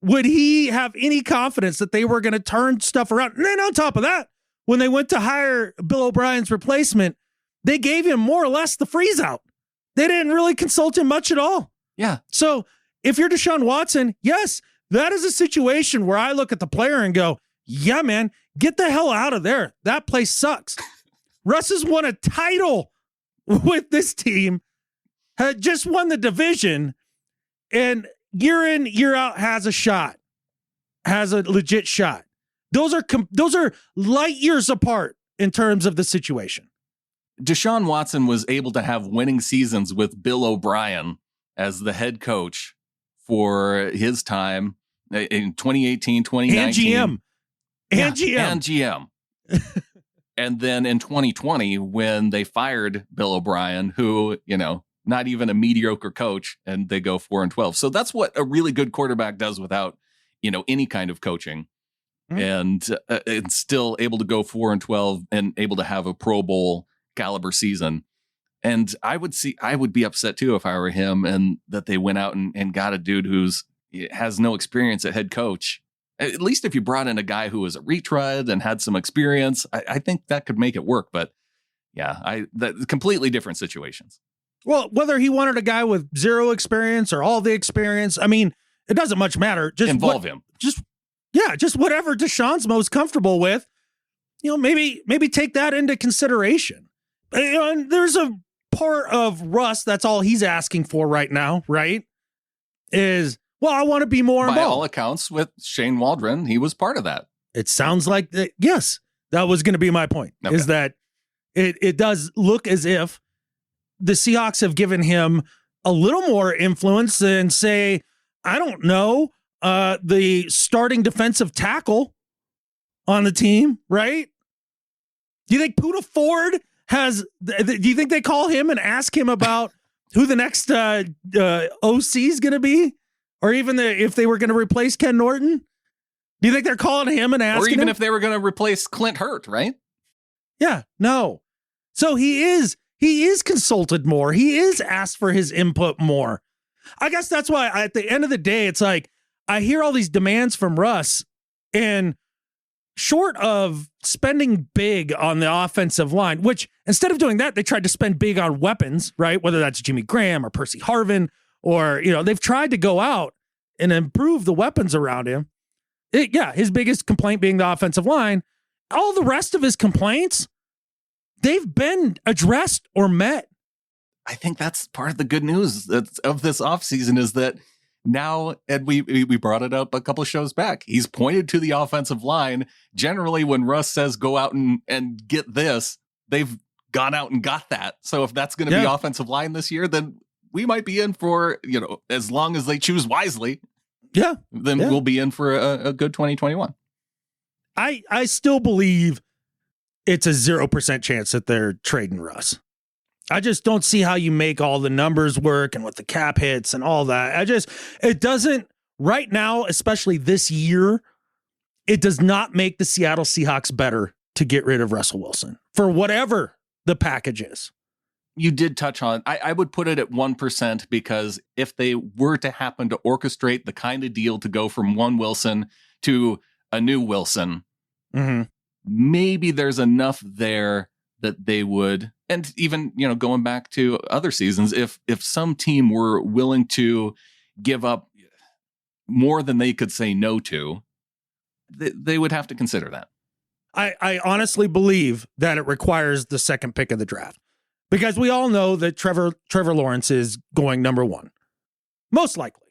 would he have any confidence that they were going to turn stuff around? And then on top of that, when they went to hire Bill O'Brien's replacement, they gave him more or less the freeze out. They didn't really consult him much at all. Yeah. So if you're Deshaun Watson, yes, that is a situation where I look at the player and go, yeah, man, get the hell out of there. That place sucks. Russ has won a title with this team, had just won the division, and year in, year out has a legit shot. Those are light years apart in terms of the situation. Deshaun Watson was able to have winning seasons with Bill O'Brien as the head coach for his time in 2018, 2019. And GM. And then in 2020, when they fired Bill O'Brien, who, not even a mediocre coach, and they go 4-12. So that's what a really good quarterback does without, any kind of coaching. And it's still able to go 4-12 and able to have a Pro Bowl caliber season. And I would be upset too if I were him, and that they went out and got a dude who's has no experience at head coach. At least if you brought in a guy who was a retread and had some experience, I think that could make it work. But yeah, that completely different situations. Well, whether he wanted a guy with zero experience or all the experience, I mean, it doesn't much matter. Just involve him. Just whatever Deshaun's most comfortable with, maybe take that into consideration. And there's a part of Russ, that's all he's asking for right now, right? Is Well, I want to be more involved. By all accounts, with Shane Waldron, he was part of that. It sounds like that. Yes, that was going to be my point. Okay. Is that it does look as if the Seahawks have given him a little more influence than, say, I don't know, the starting defensive tackle on the team, right? Do you think Puda Ford do you think they call him and ask him about who the next OC is going to be? Or even if they were going to replace Ken Norton? Do you think they're calling him and asking him? Or even if they were going to replace Clint Hurt, right? Yeah, no. So he is consulted more. He is asked for his input more. I guess that's why at the end of the day, it's like I hear all these demands from Russ, and short of spending big on the offensive line, which instead of doing that, they tried to spend big on weapons, right? Whether that's Jimmy Graham or Percy Harvin, or, they've tried to go out and improve the weapons around him. His biggest complaint being the offensive line. All the rest of his complaints, they've been addressed or met. I think that's part of the good news of this offseason is that now, and we brought it up a couple of shows back, he's pointed to the offensive line. Generally, when Russ says go out and get this, they've gone out and got that. So if that's going to be offensive line this year, then we might be in for, as long as they choose wisely. Then we'll be in for a good 2021. I still believe it's a 0% chance that they're trading Russ. I just don't see how you make all the numbers work and with the cap hits and all that. It doesn't right now, especially this year, it does not make the Seattle Seahawks better to get rid of Russell Wilson for whatever the package is. You did touch on, I would put it at 1% because if they were to happen to orchestrate the kind of deal to go from one Wilson to a new Wilson, maybe there's enough there that they would, and even, going back to other seasons, if some team were willing to give up more than they could say no to, they would have to consider that. I honestly believe that it requires the second pick of the draft. Because we all know that Trevor Lawrence is going number one. Most likely.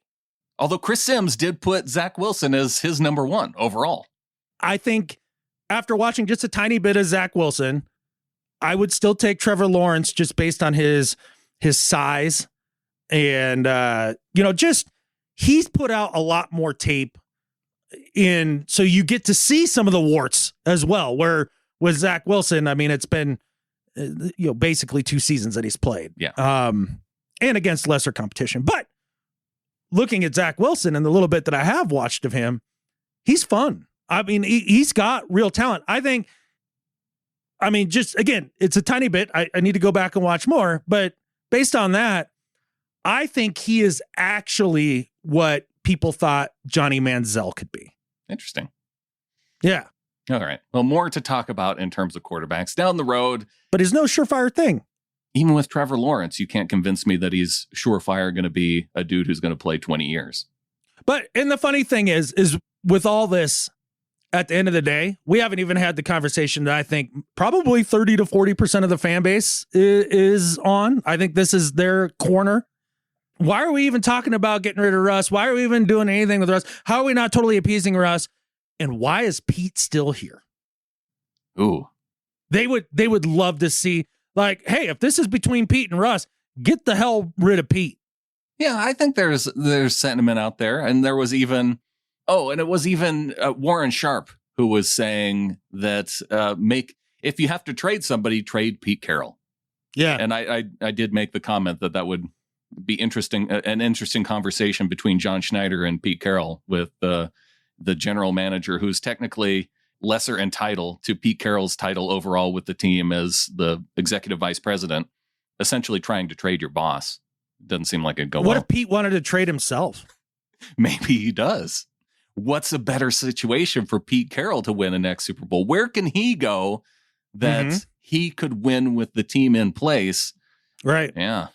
Although Chris Sims did put Zach Wilson as his number one overall. I think after watching just a tiny bit of Zach Wilson, I would still take Trevor Lawrence just based on his size. And, he's put out a lot more tape so you get to see some of the warts as well. Where with Zach Wilson, it's been basically 2 seasons that he's played. Yeah. And against lesser competition. But looking at Zach Wilson and the little bit that I have watched of him, he's fun. He's got real talent. Just again, it's a tiny bit. I need to go back and watch more. But based on that, I think he is actually what people thought Johnny Manziel could be. Interesting. Yeah. All right. Well, more to talk about in terms of quarterbacks down the road. But he's no surefire thing. Even with Trevor Lawrence, you can't convince me that he's surefire going to be a dude who's going to play 20 years. And the funny thing is with all this, at the end of the day, we haven't even had the conversation that I think probably 30 to 40% of the fan base is on. I think this is their corner. Why are we even talking about getting rid of Russ? Why are we even doing anything with Russ? How are we not totally appeasing Russ? And why is Pete still here? Ooh. They would love to see, like, hey, if this is between Pete and Russ, get the hell rid of Pete. Yeah, I think there's sentiment out there. And there was even, Warren Sharp who was saying that if you have to trade somebody, trade Pete Carroll. Yeah. And I did make the comment that would be an interesting conversation between John Schneider and Pete Carroll with the general manager, who's technically lesser in title to Pete Carroll's title overall with the team as the executive vice president, essentially trying to trade your boss. Doesn't seem like it'd go well. What if Pete wanted to trade himself? Maybe he does. What's a better situation for Pete Carroll to win a next Super Bowl? Where can he go that he could win with the team in place? Right. Yeah.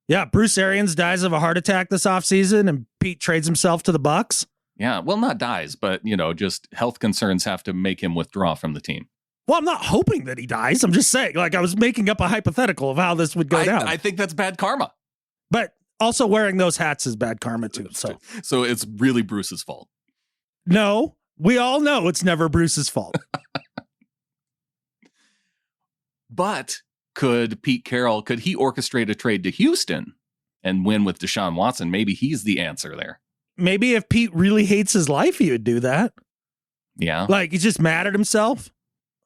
Yeah. Bruce Arians dies of a heart attack this offseason and Pete trades himself to the Bucs. Yeah, well, not dies, but, just health concerns have to make him withdraw from the team. Well, I'm not hoping that he dies. I'm just saying, I was making up a hypothetical of how this would go down. I think that's bad karma. But Also, wearing those hats is bad karma, too. So it's really Bruce's fault. No, we all know it's never Bruce's fault. But could Pete Carroll, could he orchestrate a trade to Houston and win with Deshaun Watson? Maybe he's the answer there. Maybe if Pete really hates his life, he would do that. Yeah. Like he's just mad at himself,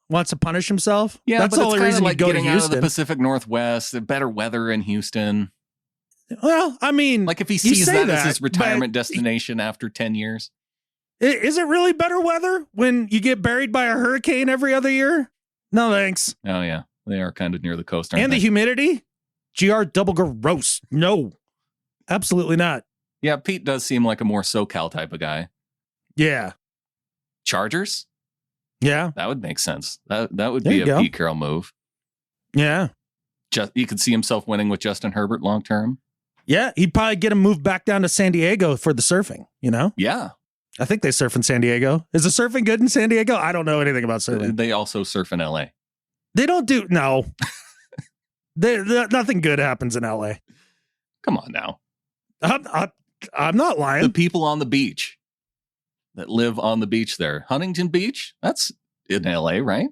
wants to punish himself. Yeah, that's but the only reason like he'd go to getting out of Houston. the Pacific Northwest, better weather in Houston. Well, I mean, like if he sees that as his retirement destination after 10 years. Is it really better weather when you get buried by a hurricane every other year? No, thanks. Oh, yeah. They are kind of near the coast, aren't and they? The humidity? GR double gross. No, absolutely not. Yeah, Pete does seem like a more SoCal type of guy. Yeah. Chargers? Yeah. That would make sense. That would be a Pete Carroll move. Yeah. You could see himself winning with Justin Herbert long term. Yeah, he'd probably get him moved back down to San Diego for the surfing, you know? Yeah. I think they surf in San Diego. Is the surfing good in San Diego? I don't know anything about surfing. They also surf in LA. They don't do, no. Nothing good happens in LA. Come on now. I'm not lying. The people on the beach that live on the beach there. Huntington Beach? That's in LA, right?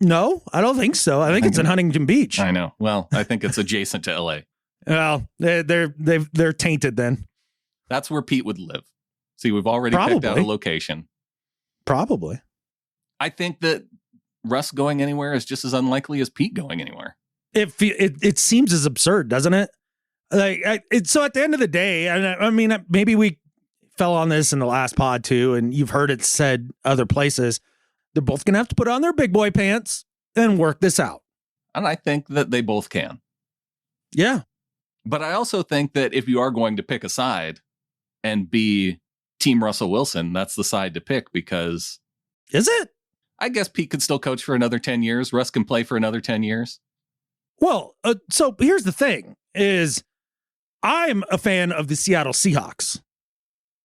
No, I don't think so. I think it's in Huntington Beach. I know. Well, I think it's adjacent to LA. Well, they're tainted then. That's where Pete would live. See, we've already picked out a location. Probably. I think that Russ going anywhere is just as unlikely as Pete going anywhere. It seems as absurd, doesn't it? Like, so at the end of the day, I mean, maybe we fell on this in the last pod too, and you've heard it said other places. They're both going to have to put on their big boy pants and work this out. And I think that they both can. Yeah. But I also think that if you are going to pick a side and be Team Russell Wilson, that's the side to pick because... Is it? I guess Pete could still coach for another 10 years. Russ can play for another 10 years. Well, so here's the thing is I'm a fan of the Seattle Seahawks.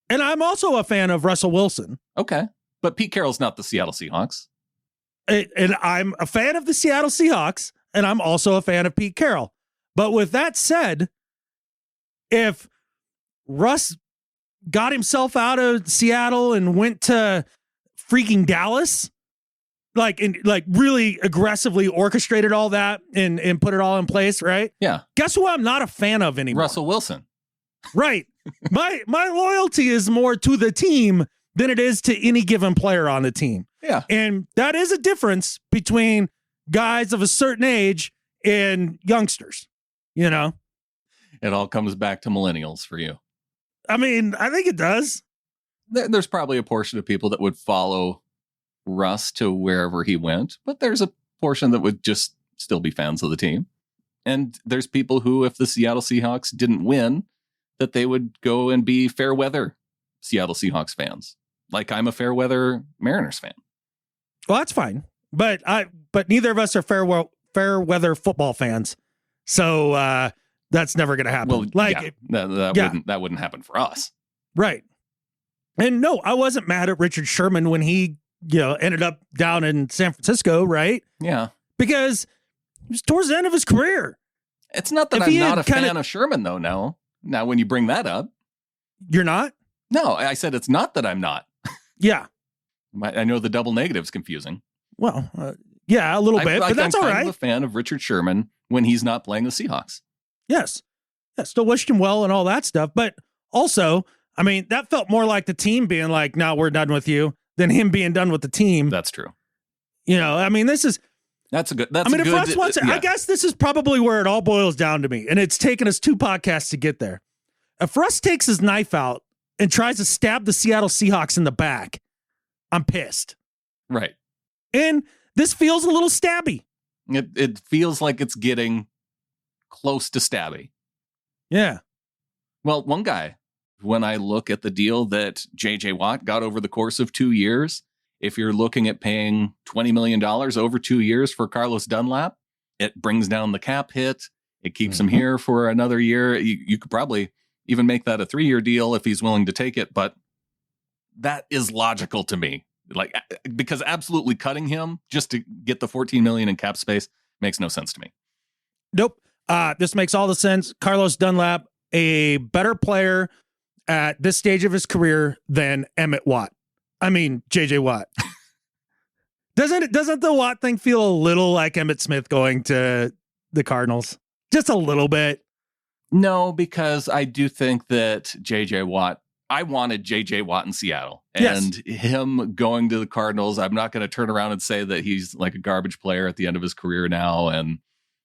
And I'm also a fan of Russell Wilson. Okay. But Pete Carroll's not the Seattle Seahawks. And I'm a fan of the Seattle Seahawks, and I'm also a fan of Pete Carroll. But with that said, if Russ got himself out of Seattle and went to freaking Dallas, like really aggressively orchestrated all that and put it all in place, right? Yeah. Guess who I'm not a fan of anymore? Russell Wilson. Right. My loyalty is more to the team than it is to any given player on the team. Yeah. And that is a difference between guys of a certain age and youngsters, you know? It all comes back to millennials for you. I mean, I think it does. There's probably a portion of people that would follow Russ to wherever he went, but there's a portion that would just still be fans of the team. And there's people who, if the Seattle Seahawks didn't win, that they would go and be fair weather Seattle Seahawks fans. Like I'm a fair weather Mariners fan. Well, that's fine. But neither of us are fair weather football fans. So that's never going to happen. Well, that wouldn't happen for us. Right. And no, I wasn't mad at Richard Sherman when he, ended up down in San Francisco, right? Yeah. Because it was towards the end of his career. It's not that I'm not a fan of Sherman, though, no. Now, when you bring that up. You're not? No, I said it's not that I'm not. Yeah. I know the double negative's confusing. Well, yeah, a little bit, but that's all right. I'm a fan of Richard Sherman when he's not playing the Seahawks. Yes. Yeah, still wished him well and all that stuff. But also, I mean, that felt more like the team being like, no, we're done with you, than him being done with the team. That's true. I mean, if Russ wants it, I guess this is probably where it all boils down to me. And it's taken us 2 podcasts to get there. If Russ takes his knife out and tries to stab the Seattle Seahawks in the back, I'm pissed. Right. And this feels a little stabby. It feels like it's getting close to stabby. Yeah. Well, one guy, when I look at the deal that J.J. Watt got over the course of 2 years, if you're looking at paying $20 million over 2 years for Carlos Dunlap, it brings down the cap hit. It keeps him here for another year. You could probably even make that a 3-year deal if he's willing to take it. But that is logical to me. Because absolutely cutting him just to get the $14 million in cap space makes no sense to me. Nope. This makes all the sense. Carlos Dunlap a better player at this stage of his career than JJ Watt. Doesn't the Watt thing feel a little like Emmitt Smith going to the Cardinals? Just a little bit. No, because I do think that JJ Watt, I wanted JJ Watt in Seattle, and him going to the Cardinals, I'm not going to turn around and say that he's like a garbage player at the end of his career now. And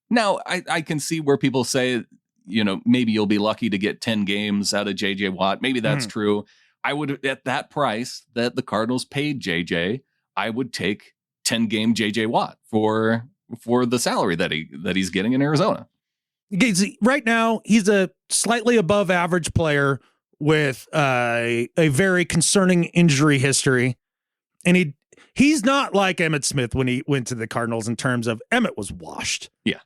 now I can see where people say, maybe you'll be lucky to get 10 games out of JJ Watt. Maybe that's true. I would, at that price that the Cardinals paid JJ, I would take 10-game JJ Watt for the salary that he's getting in Arizona. Right now, he's a slightly above average player with a very concerning injury history. And he's not like Emmitt Smith when he went to the Cardinals in terms of Emmitt was washed. Yeah.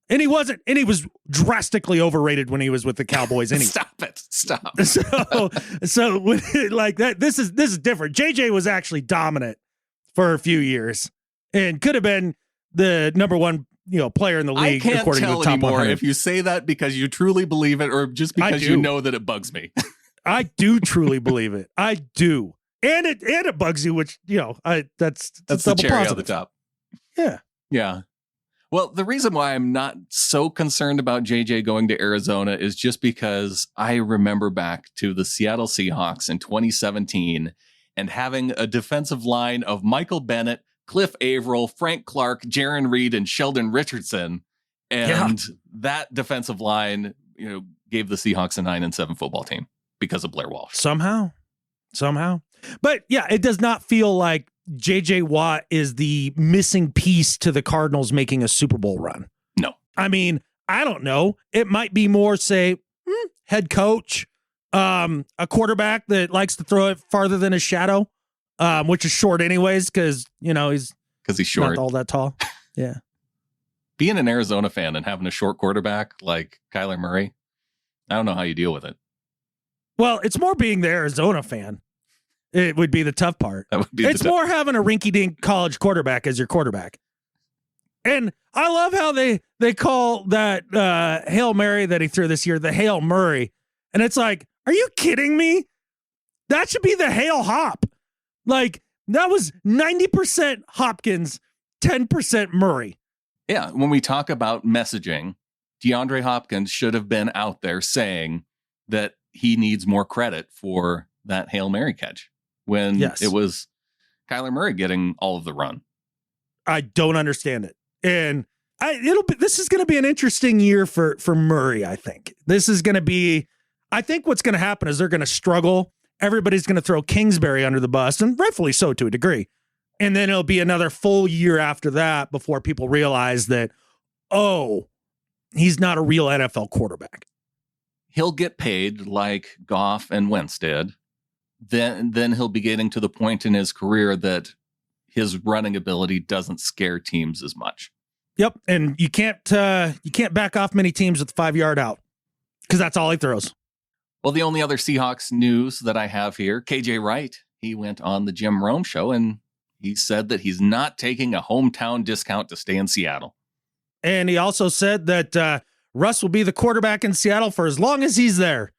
And he wasn't, and he was drastically overrated when he was with the Cowboys anyway. Stop. So like that, this is different. JJ was actually dominant for a few years and could have been the number one player in the league. I can't according tell to the top anymore 100. if you say that because you truly believe it or just because you know that it bugs me. I do truly believe it. I do. And it bugs you, which, that's the cherry positive. on the top. Yeah. Yeah. Well, the reason why I'm not so concerned about JJ going to Arizona is just because I remember back to the Seattle Seahawks in 2017 and having a defensive line of Michael Bennett, Cliff Averill, Frank Clark, Jaron Reed, and Sheldon Richardson. And that defensive line, gave the Seahawks a 9-7 football team because of Blair Walsh. Somehow. But yeah, it does not feel like JJ Watt is the missing piece to the Cardinals making a Super Bowl run. No. I mean, I don't know. It might be more, say, head coach, a quarterback that likes to throw it farther than his shadow, which is short anyways, because he's short, not all that tall. Yeah. Being an Arizona fan and having a short quarterback like Kyler Murray, I don't know how you deal with it. Well, it's more being the Arizona fan. It would be the tough part. It's more having a rinky-dink college quarterback as your quarterback. And I love how they call that Hail Mary that he threw this year the Hail Murray. And it's like, are you kidding me? That should be the Hail Hop. Like, that was 90% Hopkins, 10% Murray. Yeah, when we talk about messaging, DeAndre Hopkins should have been out there saying that he needs more credit for that Hail Mary catch when it was Kyler Murray getting all of the run. I don't understand it. And this is going to be an interesting year for Murray, I think. I think what's going to happen is they're going to struggle. Everybody's going to throw Kingsbury under the bus, and rightfully so to a degree. And then it'll be another full year after that before people realize that, he's not a real NFL quarterback. He'll get paid like Goff and Wentz did. Then he'll be getting to the point in his career that his running ability doesn't scare teams as much. Yep, and you can't back off many teams with 5-yard out because that's all he throws. Well, the only other Seahawks news that I have here, KJ Wright, he went on the Jim Rome show and he said that he's not taking a hometown discount to stay in Seattle. And he also said that Russ will be the quarterback in Seattle for as long as he's there.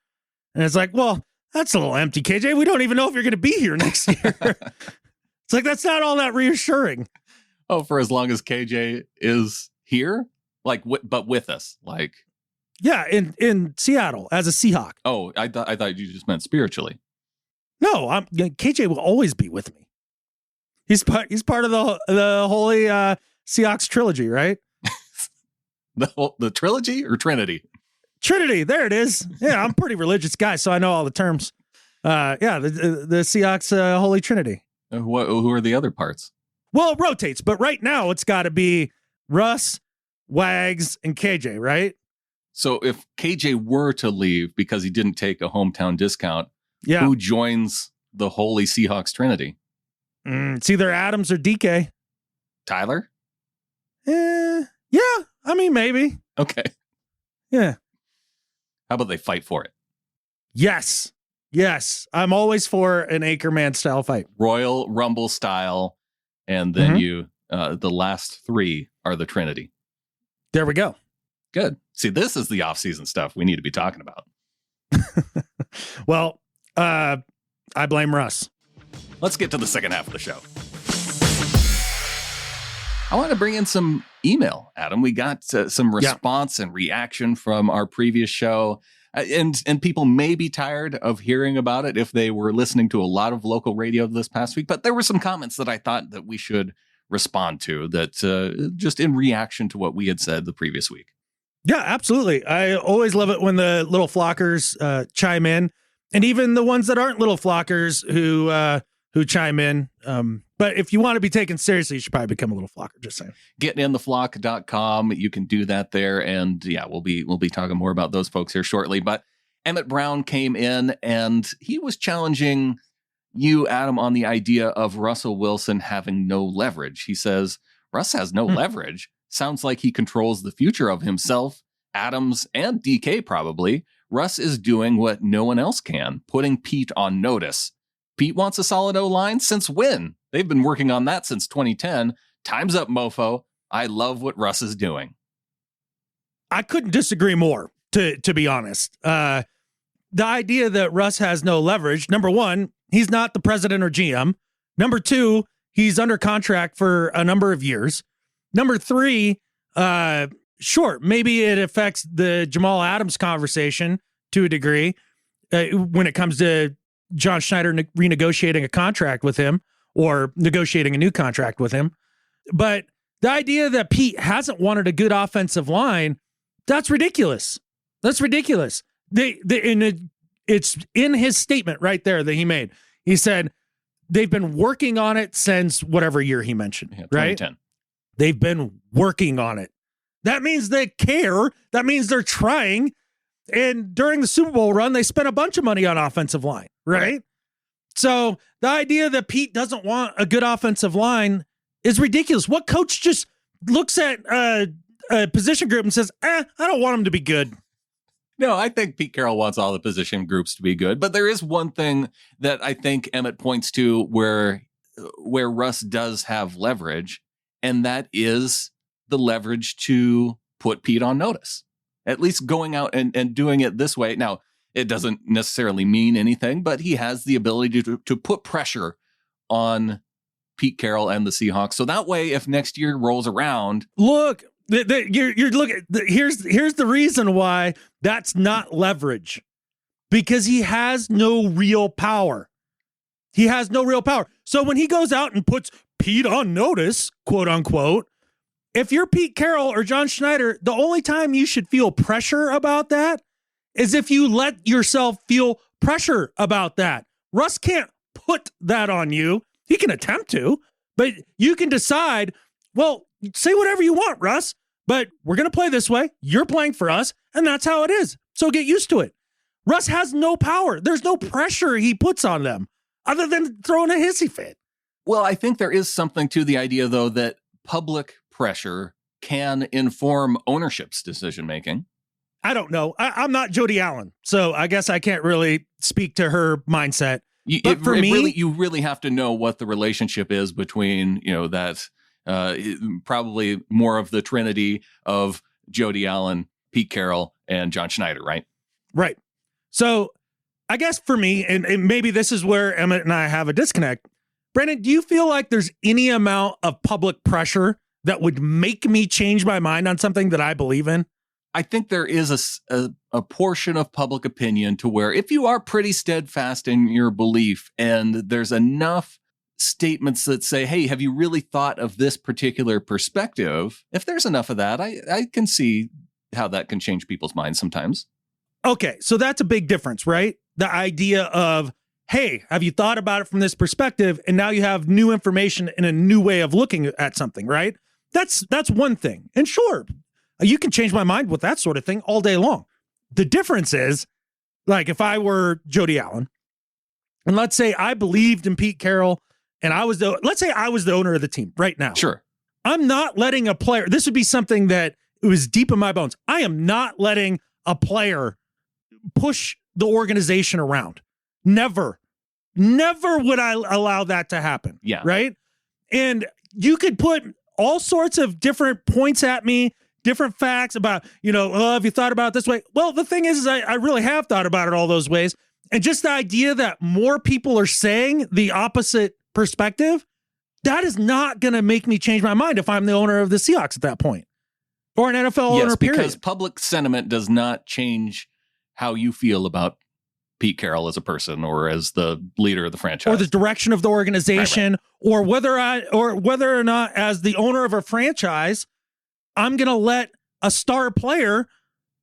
And it's like, well, that's a little empty, KJ. We don't even know if you're going to be here next year. It's like, that's not all that reassuring. Oh, for as long as KJ is here? But with us, like. Yeah, in Seattle as a Seahawk. Oh, I thought you just meant spiritually. No, KJ will always be with me. He's part of the holy Seahawks trilogy, right? The trilogy or Trinity? Trinity, there it is. Yeah, I'm a pretty religious guy, so I know all the terms. The Seahawks Holy Trinity. Who are the other parts? Well, it rotates, but right now it's got to be Russ, Wags, and KJ, right? So if KJ were to leave because he didn't take a hometown discount, who joins the Holy Seahawks Trinity? It's either Adams or DK. Tyler? Yeah, I mean, maybe. Okay. Yeah. How about they fight for it? Yes. I'm always for an Anchorman style fight. Royal Rumble style. And then the last three are the Trinity. There we go. Good. See, this is the offseason stuff we need to be talking about. Well, I blame Russ. Let's get to the second half of the show. I want to bring in some email, Adam. We got some response and reaction from our previous show. And people may be tired of hearing about it if they were listening to a lot of local radio this past week. But there were some comments that I thought that we should respond to that just in reaction to what we had said the previous week. Yeah, absolutely. I always love it when the little flockers chime in, and even the ones that aren't little flockers who chime in. But if you want to be taken seriously, you should probably become a little flocker. Just saying. Getintheflock.com. You can do that there. And yeah, we'll be talking more about those folks here shortly. But Emmett Brown came in and he was challenging you, Adam, on the idea of Russell Wilson having no leverage. He says, Russ has no leverage. Sounds like he controls the future of himself, Adams, and DK probably. Russ is doing what no one else can, putting Pete on notice. Pete wants a solid O-line since when? They've been working on that since 2010. Time's up, mofo. I love what Russ is doing. I couldn't disagree more, to be honest. The idea that Russ has no leverage, number one, he's not the president or GM. Number two, he's under contract for a number of years. Number three, sure, maybe it affects the Jamal Adams conversation to a degree when it comes to John Schneider renegotiating a contract with him or negotiating a new contract with him. But the idea that Pete hasn't wanted a good offensive line, that's ridiculous. That's ridiculous. It's in his statement right there that he made. He said they've been working on it since whatever year he mentioned, right? 2010. They've been working on it. That means they care. That means they're trying. And during the Super Bowl run, they spent a bunch of money on offensive line, right? So the idea that Pete doesn't want a good offensive line is ridiculous. What coach just looks at a position group and says, I don't want them to be good? No, I think Pete Carroll wants all the position groups to be good. But there is one thing that I think Emmett points to where Russ does have leverage, and that is the leverage to put Pete on notice. At least going out and doing it this way. Now, it doesn't necessarily mean anything, but he has the ability to put pressure on Pete Carroll and the Seahawks. So that way, if next year rolls around, look, you're looking. Here's the reason why that's not leverage, because he has no real power. He has no real power. So when he goes out and puts Pete on notice, quote unquote, if you're Pete Carroll or John Schneider, the only time you should feel pressure about that is if you let yourself feel pressure about that. Russ can't put that on you. He can attempt to, but you can decide, well, say whatever you want, Russ, but we're going to play this way. You're playing for us, and that's how it is. So get used to it. Russ has no power. There's no pressure he puts on them other than throwing a hissy fit. Well, I think there is something to the idea, though, that public pressure can inform ownership's decision-making. I don't know. I'm not Jody Allen, so I guess I can't really speak to her mindset. But for me, you really have to know what the relationship is between, that probably more of the trinity of Jody Allen, Pete Carroll, and John Schneider, right? Right. So I guess for me, and maybe this is where Emmett and I have a disconnect. Brandon, do you feel like there's any amount of public pressure that would make me change my mind on something that I believe in? I think there is a portion of public opinion to where if you are pretty steadfast in your belief and there's enough statements that say, hey, have you really thought of this particular perspective? If there's enough of that, I can see how that can change people's minds sometimes. Okay, so that's a big difference, right? The idea of, hey, have you thought about it from this perspective? And now you have new information and a new way of looking at something, right? That's one thing. And sure, you can change my mind with that sort of thing all day long. The difference is, like, if I were Jody Allen, and let's say I believed in Pete Carroll, and let's say I was the owner of the team right now. Sure. I'm not letting a player, this would be something that was deep in my bones. I am not letting a player push the organization around. Never would I allow that to happen. Yeah. Right. And you could put all sorts of different points at me, different facts about, have you thought about it this way? Well, the thing is I really have thought about it all those ways. And just the idea that more people are saying the opposite perspective, that is not going to make me change my mind if I'm the owner of the Seahawks at that point. Or an NFL owner, period. Because public sentiment does not change how you feel about Pete Carroll as a person or as the leader of the franchise. Or the direction of the organization, right. Or whether or not as the owner of a franchise, I'm going to let a star player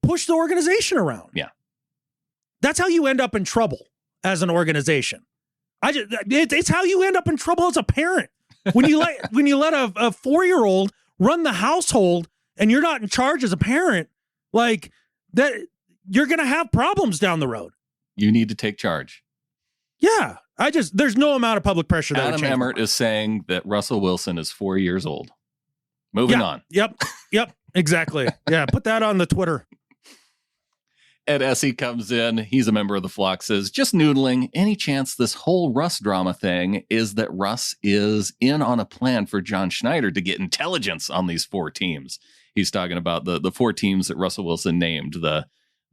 push the organization around. Yeah. That's how you end up in trouble as an organization. It's how you end up in trouble as a parent. When you let a 4-year-old run the household and you're not in charge as a parent, like that, you're going to have problems down the road. You need to take charge. Yeah. There's no amount of public pressure that Adam Emmert is saying that Russell Wilson is 4 years old. Moving on. Yep. Exactly. Yeah. Put that on the Twitter. Ed Essie comes in. He's a member of the flock, says, just noodling. Any chance this whole Russ drama thing is that Russ is in on a plan for John Schneider to get intelligence on these 4 teams? He's talking about the 4 teams that Russell Wilson named,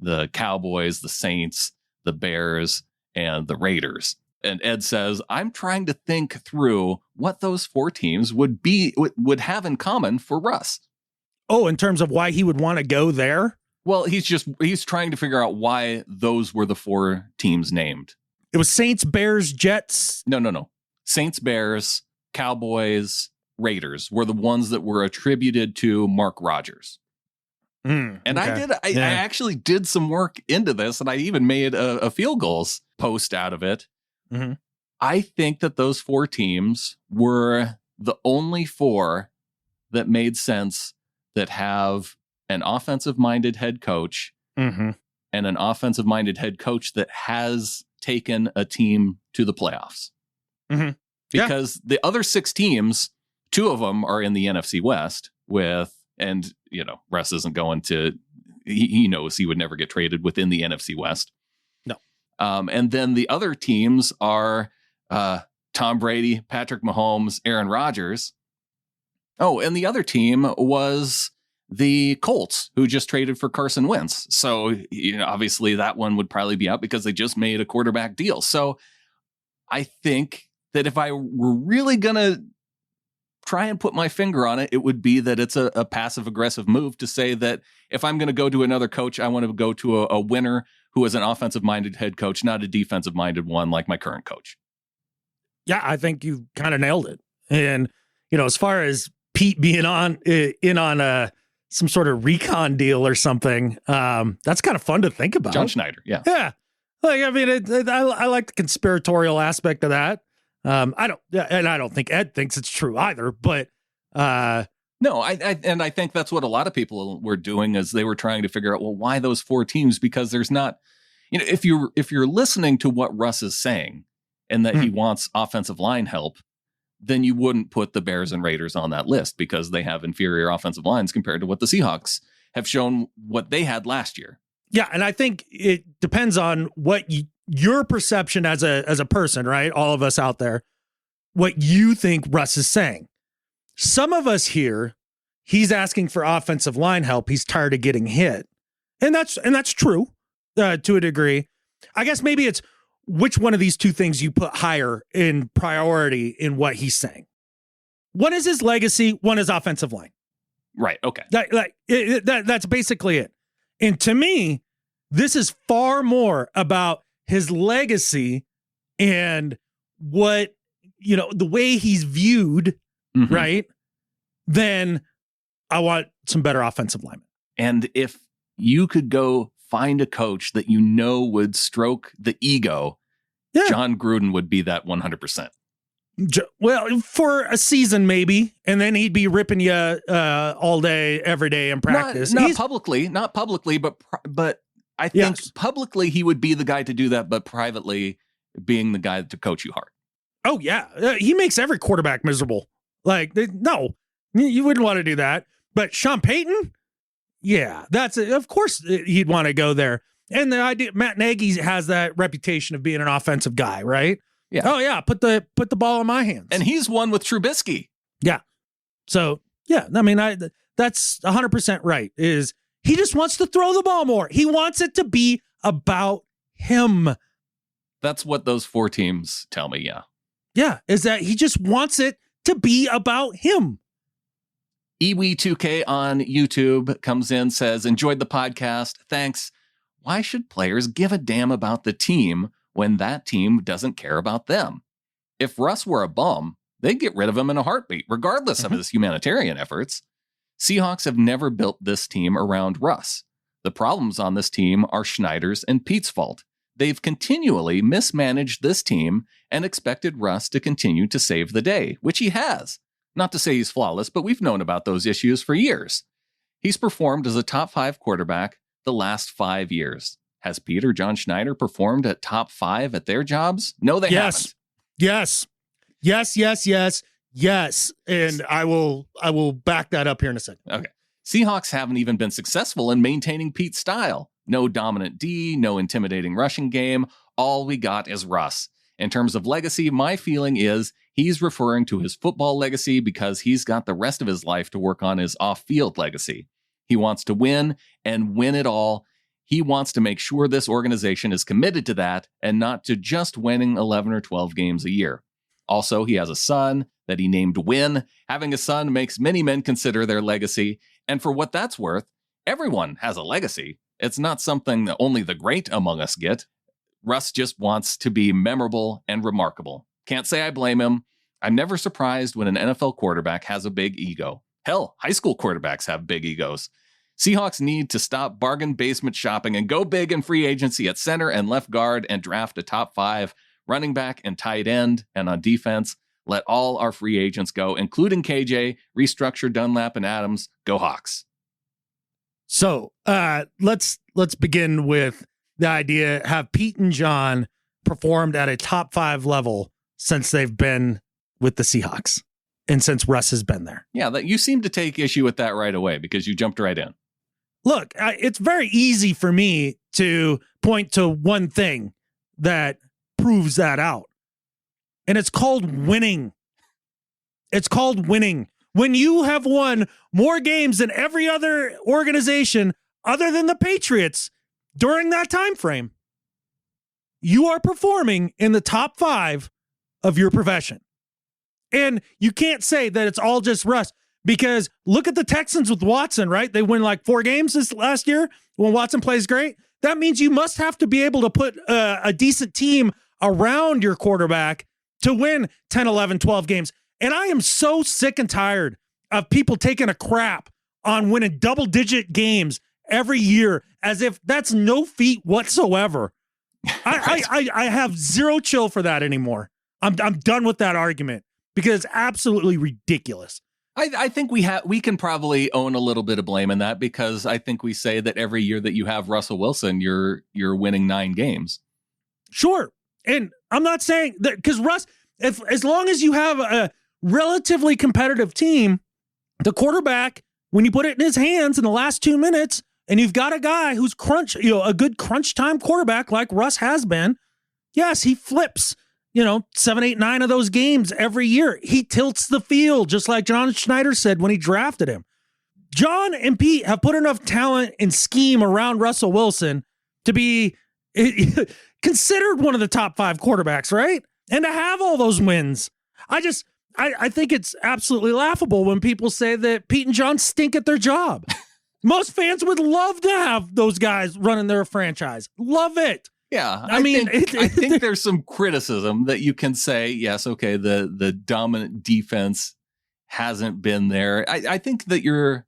the Cowboys, the Saints, the Bears, and the Raiders. And Ed says, I'm trying to think through what those 4 teams would have in common for Russ. Oh, in terms of why he would want to go there? Well, he's trying to figure out why those were the 4 teams named. It was Saints, Bears, Jets. No. Saints, Bears, Cowboys, Raiders were the ones that were attributed to Mark Rodgers. And okay. I actually did some work into this, and I even made a field goals post out of it. Mm-hmm. I think that those 4 teams were the only 4 that made sense that have an offensive-minded head coach and an offensive-minded head coach that has taken a team to the playoffs. Mm-hmm. Because the other 6 teams, 2 of them are in the NFC West and Russ isn't going to, he knows he would never get traded within the NFC West. No. And then the other teams are Tom Brady, Patrick Mahomes, Aaron Rodgers. Oh, and the other team was the Colts, who just traded for Carson Wentz. So, obviously that one would probably be out because they just made a quarterback deal. So I think that if I were really going to try and put my finger on it, it would be that it's a passive aggressive move to say that if I'm going to go to another coach, I want to go to a winner who is an offensive minded head coach, not a defensive minded one like my current coach. Yeah, I think you kind of nailed it. And, as far as Pete being in on some sort of recon deal or something, that's kind of fun to think about. John Schneider. Yeah. Yeah. Like, I mean, I like the conspiratorial aspect of that. I don't think Ed thinks it's true either, but no, I think that's what a lot of people were doing, is they were trying to figure out, well, why those 4 teams? Because there's not, if you're listening to what Russ is saying and that he wants offensive line help, then you wouldn't put the Bears and Raiders on that list because they have inferior offensive lines compared to what the Seahawks have shown what they had last year. Yeah, and I think it depends on what your perception as a person, right? All of us out there, what you think Russ is saying. Some of us here, he's asking for offensive line help. He's tired of getting hit. And that's true to a degree. I guess maybe it's which one of these 2 things you put higher in priority in what he's saying. One is his legacy, one is offensive line. Right, okay. That's basically it. And to me, this is far more about his legacy and what, the way he's viewed, right? Then I want some better offensive linemen. And if you could go find a coach that would stroke the ego, John Gruden would be that 100%. Well, for a season maybe, and then he'd be ripping you all day, every day in practice. Not publicly, but I think publicly he would be the guy to do that, but privately being the guy to coach you hard. Oh yeah, he makes every quarterback miserable. Like, no, you wouldn't want to do that. But Sean Payton, yeah, of course he'd want to go there. And the idea, Matt Nagy has that reputation of being an offensive guy, right? Yeah. Oh yeah, put the ball in my hands. And he's one with Trubisky. Yeah. So Yeah, I mean, that's 100% right. Is he just wants to throw the ball more. He wants it to be about him. That's what those 4 teams tell me, yeah. Yeah, is that he just wants it to be about him. Iwi2K on YouTube comes in, says, enjoyed the podcast. Thanks. Why should players give a damn about the team when that team doesn't care about them? If Russ were a bum, they'd get rid of him in a heartbeat, regardless of his humanitarian efforts. Seahawks have never built this team around Russ. The problems on this team are Schneider's and Pete's fault. They've continually mismanaged this team and expected Russ to continue to save the day, which he has. Not to say he's flawless, but we've known about those issues for years. He's performed as a top 5 quarterback the last 5 years. Has Pete or John Schneider performed at top 5 at their jobs? No, they haven't. Yes. And I will back that up here in a second. Okay. Seahawks haven't even been successful in maintaining Pete's style. No dominant D, no intimidating rushing game. All we got is Russ. In terms of legacy, my feeling is he's referring to his football legacy because he's got the rest of his life to work on his off-field legacy. He wants to win and win it all. He wants to make sure this organization is committed to that and not to just winning 11 or 12 games a year. Also, he has a son that he named Win. Having a son makes many men consider their legacy. And for what that's worth, everyone has a legacy. It's not something that only the great among us get. Russ just wants to be memorable and remarkable. Can't say I blame him. I'm never surprised when an NFL quarterback has a big ego. Hell, high school quarterbacks have big egos. Seahawks need to stop bargain basement shopping and go big in free agency at center and left guard and draft a top 5 running back and tight end. And on defense, let all our free agents go, including KJ, restructure Dunlap and Adams. Go Hawks. So let's begin with the idea, have Pete and John performed at a top 5 level since they've been with the Seahawks and since Russ has been there. Yeah, that you seem to take issue with that right away because you jumped right in. Look, it's very easy for me to point to one thing that proves that out. And it's called winning. It's called winning. When you have won more games than every other organization other than the Patriots during that time frame, you are performing in the top 5 of your profession. And you can't say that it's all just Russ, because look at the Texans with Watson, right? They win like 4 games this last year when Watson plays great. That means you must have to be able to put a decent team around your quarterback to win 10, 11, 12 games. And I am so sick and tired of people taking a crap on winning double-digit games every year as if that's no feat whatsoever. I have zero chill for that anymore. I'm done with that argument because it's absolutely ridiculous. I think we can probably own a little bit of blame in that because I think we say that every year that you have Russell Wilson, you're winning 9 games. Sure. And I'm not saying that because Russ, as long as you have a relatively competitive team, the quarterback, when you put it in his hands in the last 2 minutes, and you've got a guy who's a good crunch time quarterback like Russ has been, yes, he flips, 7, 8, 9 of those games every year. He tilts the field, just like John Schneider said when he drafted him. John and Pete have put enough talent and scheme around Russell Wilson to be considered one of the top 5 quarterbacks, right? And to have all those wins. I think it's absolutely laughable when people say that Pete and John stink at their job. Most fans would love to have those guys running their franchise. Love it. Yeah. I think there's some criticism that you can say, yes, okay, the dominant defense hasn't been there. I think that you're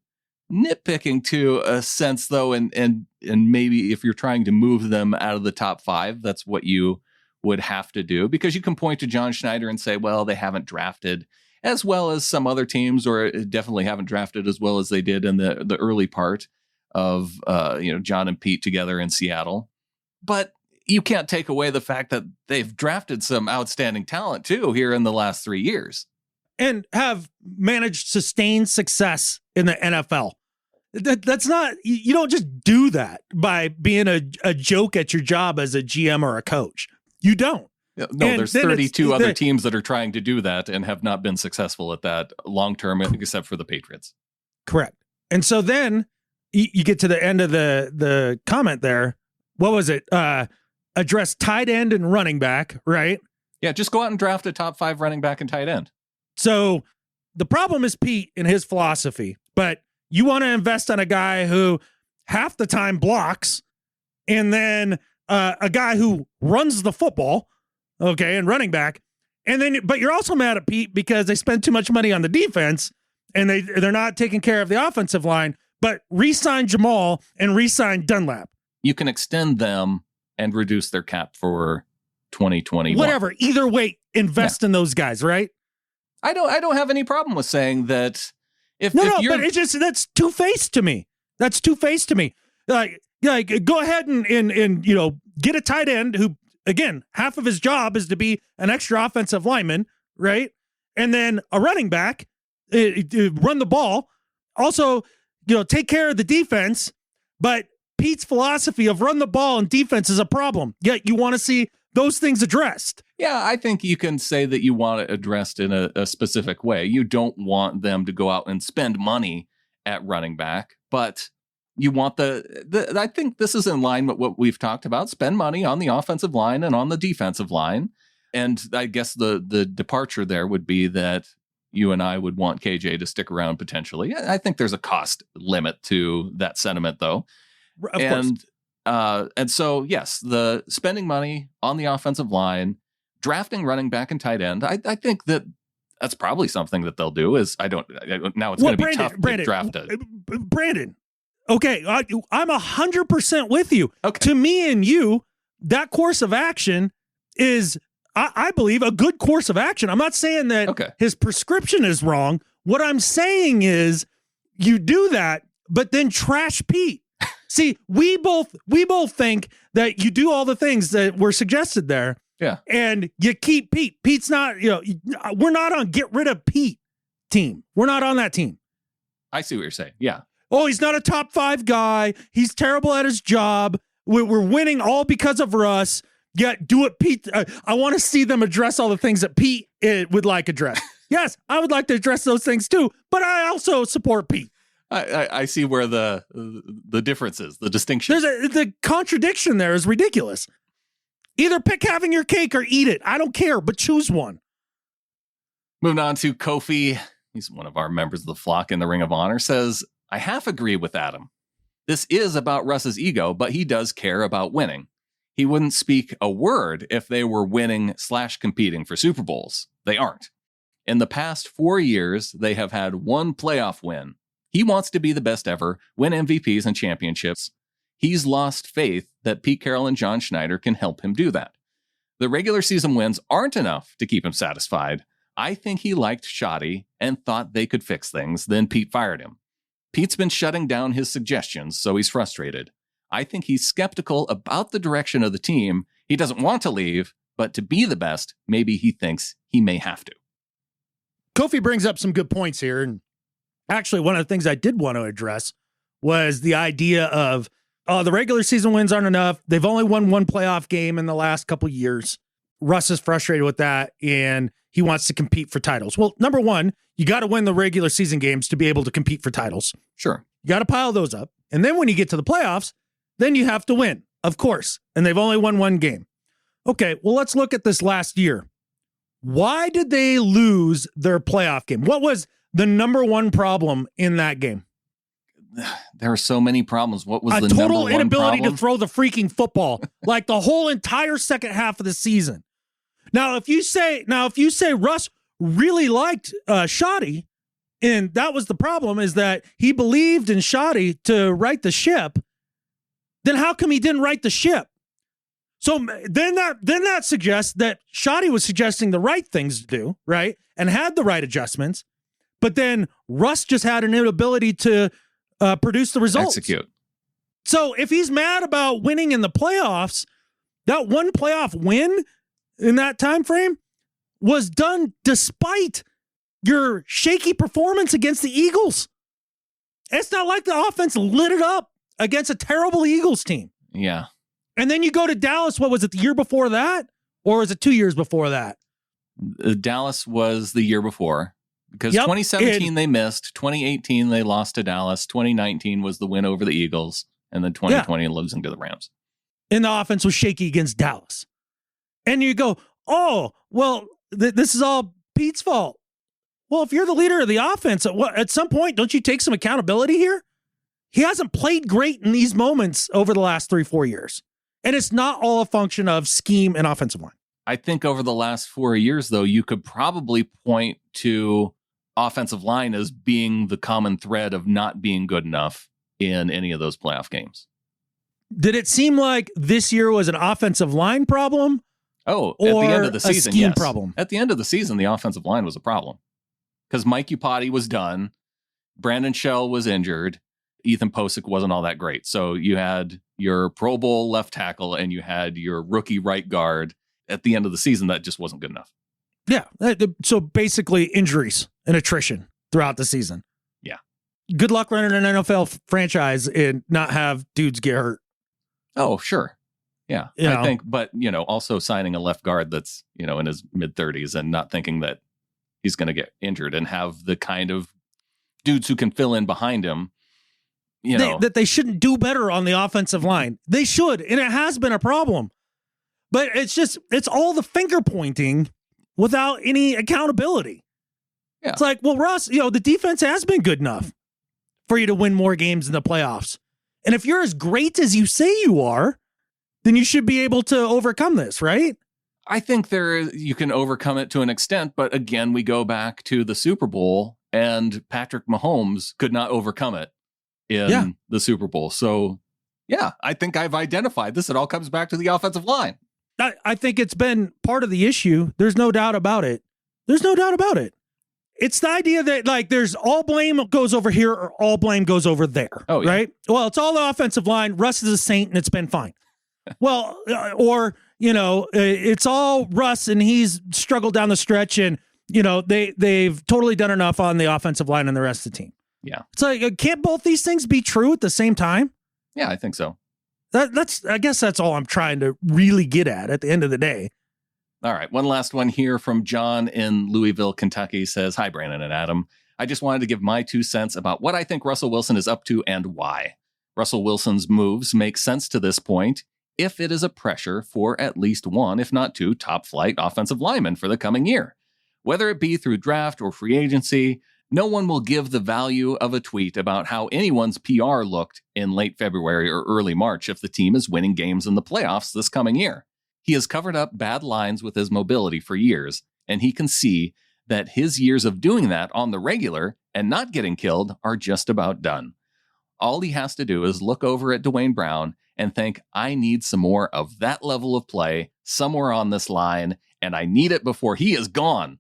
nitpicking to a sense, though, and maybe if you're trying to move them out of the top 5, that's what you would have to do, because you can point to John Schneider and say, well, they haven't drafted as well as some other teams, or definitely haven't drafted as well as they did in the early part of John and Pete together in Seattle. But you can't take away the fact that they've drafted some outstanding talent too here in the last 3 years and have managed sustained success in the NFL. That's not, you don't just do that by being a joke at your job as a GM or a coach. You don't. No, there's 32 other teams that are trying to do that and have not been successful at that long term, except for the Patriots. Correct. And so then you get to the end of the comment there. What was it? Address tight end and running back, right? Yeah, just go out and draft a top 5 running back and tight end. So the problem is Pete and his philosophy, but you want to invest on a guy who half the time blocks and then a guy who runs the football, okay, and running back. And then, but you're also mad at Pete because they spend too much money on the defense and they're not taking care of the offensive line, but re-sign Jamal and re-sign Dunlap. You can extend them and reduce their cap for 2021. Whatever. Either way, invest in those guys, right? I don't have any problem with saying that if but it's just that's two-faced to me. That's two-faced to me. Like go ahead and get a tight end who, again, half of his job is to be an extra offensive lineman, right? And then a running back, run the ball. Also, take care of the defense. But Pete's philosophy of run the ball and defense is a problem. Yet you want to see those things addressed. Yeah, I think you can say that you want it addressed in a specific way. You don't want them to go out and spend money at running back, but you want I think this is in line with what we've talked about. Spend money on the offensive line and on the defensive line. And I guess the departure there would be that you and I would want KJ to stick around potentially. I think there's a cost limit to that sentiment, though. Of course. And so, yes, the spending money on the offensive line, drafting running back and tight end, I think that's probably something that they'll do. Now it's going to be tough to draft it. Brandon, okay, I'm 100% with you. Okay. To me and you, that course of action is, I believe, a good course of action. I'm not saying that his prescription is wrong. What I'm saying is you do that, but then trash Pete. See, we both think that you do all the things that were suggested there. Yeah. And you keep Pete. Pete's not, we're not on get rid of Pete team. We're not on that team. I see what you're saying. Yeah. Oh, he's not a top 5 guy. He's terrible at his job. We're winning all because of Russ. Yeah, do it, Pete. I want to see them address all the things that Pete would like addressed. Yes, I would like to address those things too, but I also support Pete. I see where the difference is, the distinction. The contradiction there is ridiculous. Either pick having your cake or eat it. I don't care, but choose one. Moving on to Kofi. He's one of our members of the flock in the Ring of Honor, says, I half agree with Adam. This is about Russ's ego, but he does care about winning. He wouldn't speak a word if they were winning/competing for Super Bowls. They aren't. In the past 4 years, they have had one playoff win. He wants to be the best ever, win MVPs and championships. He's lost faith that Pete Carroll and John Schneider can help him do that. The regular season wins aren't enough to keep him satisfied. I think he liked Shoddy and thought they could fix things, then Pete fired him. Pete's been shutting down his suggestions, so he's frustrated. I think he's skeptical about the direction of the team. He doesn't want to leave, but to be the best, maybe he thinks he may have to. Kofi brings up some good points here, and actually, one of the things I did want to address was the idea of the regular season wins aren't enough. They've only won one playoff game in the last couple of years. Russ is frustrated with that, and he wants to compete for titles. Well, number one, you got to win the regular season games to be able to compete for titles. Sure. You got to pile those up. And then when you get to the playoffs, then you have to win, of course. And they've only won one game. Okay, well, let's look at this last year. Why did they lose their playoff game? What was the number one problem in that game? There are so many problems. What was the number one problem? A total inability to throw the freaking football, like the whole entire second half of the season. Now, if you say Russ really liked Shoddy, and that was the problem, is that he believed in Shoddy to right the ship, then how come he didn't right the ship? So then that suggests that Shoddy was suggesting the right things to do, right, and had the right adjustments, but then Russ just had an inability to produce the results. Execute. So if he's mad about winning in the playoffs, that one playoff win in that time frame was done despite your shaky performance against the Eagles. It's not like the offense lit it up against a terrible Eagles team. Yeah. And then you go to Dallas, what was it, the year before that? Or was it 2 years before that? Dallas was the year before. Because 2017 they missed, 2018 they lost to Dallas, 2019 was the win over the Eagles, and then 2020 losing to the Rams. And the offense was shaky against Dallas. And you go, oh, well, this is all Pete's fault. Well, if you're the leader of the offense, at some point, don't you take some accountability here? He hasn't played great in these moments over the last 3-4 years. And it's not all a function of scheme and offensive line. I think over the last 4 years, though, you could probably point to offensive line as being the common thread of not being good enough in any of those playoff games. Did it seem like this year was an offensive line problem? Oh, at the end of the season, a scheme yes. problem? At the end of the season, the offensive line was a problem. Because Mike Upati was done. Brandon Shell was injured. Ethan Posick wasn't all that great. So you had your Pro Bowl left tackle and you had your rookie right guard. At the end of the season, that just wasn't good enough. Yeah. So basically injuries and attrition throughout the season. Yeah. Good luck running an NFL franchise and not have dudes get hurt. Oh, sure. Yeah. I think, but, also signing a left guard that's, in his mid-30s and not thinking that he's going to get injured and have the kind of dudes who can fill in behind him, that they shouldn't do better on the offensive line. They should, and it has been a problem. But it's all the finger pointing without any accountability. Yeah. It's like, well, Russ, the defense has been good enough for you to win more games in the playoffs. And if you're as great as you say you are, then you should be able to overcome this, right? I think you can overcome it to an extent, but again, we go back to the Super Bowl and Patrick Mahomes could not overcome it in the Super Bowl. So, yeah, I think I've identified this. It all comes back to the offensive line. I think it's been part of the issue. There's no doubt about it. It's the idea that there's all blame goes over here or all blame goes over there. Oh, yeah. Right? Well, it's all the offensive line. Russ is a saint and it's been fine. Well, it's all Russ and he's struggled down the stretch and, they've totally done enough on the offensive line and the rest of the team. Yeah. It's like, can't both these things be true at the same time? Yeah, I think so. I guess that's all I'm trying to really get at the end of the day. All right. One last one here from John in Louisville, Kentucky says, hi, Brandon and Adam. I just wanted to give my 2 cents about what I think Russell Wilson is up to and why. Russell Wilson's moves make sense to this point if it is a pressure for at least one, if not two, top-flight offensive linemen for the coming year. Whether it be through draft or free agency, no one will give the value of a tweet about how anyone's PR looked in late February or early March if the team is winning games in the playoffs this coming year. He has covered up bad lines with his mobility for years, and he can see that his years of doing that on the regular and not getting killed are just about done. All he has to do is look over at Dwayne Brown and think, I need some more of that level of play somewhere on this line, and I need it before he is gone.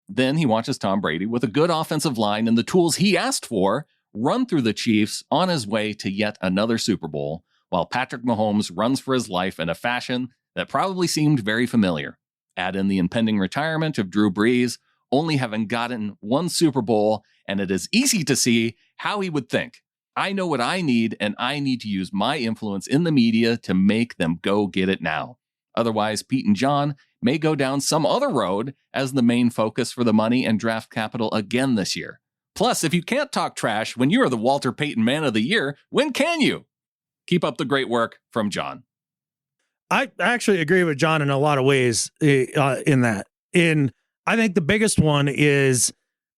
Then he watches Tom Brady with a good offensive line and the tools he asked for run through the Chiefs on his way to yet another Super Bowl, while Patrick Mahomes runs for his life in a fashion that probably seemed very familiar. Add in the impending retirement of Drew Brees, only having gotten one Super Bowl, and it is easy to see how he would think. I know what I need, and I need to use my influence in the media to make them go get it now. Otherwise, Pete and John may go down some other road as the main focus for the money and draft capital again this year. Plus, if you can't talk trash when you are the Walter Payton Man of the Year, when can you? Keep up the great work, from John. I actually agree with John in a lot of ways in that. I think the biggest one is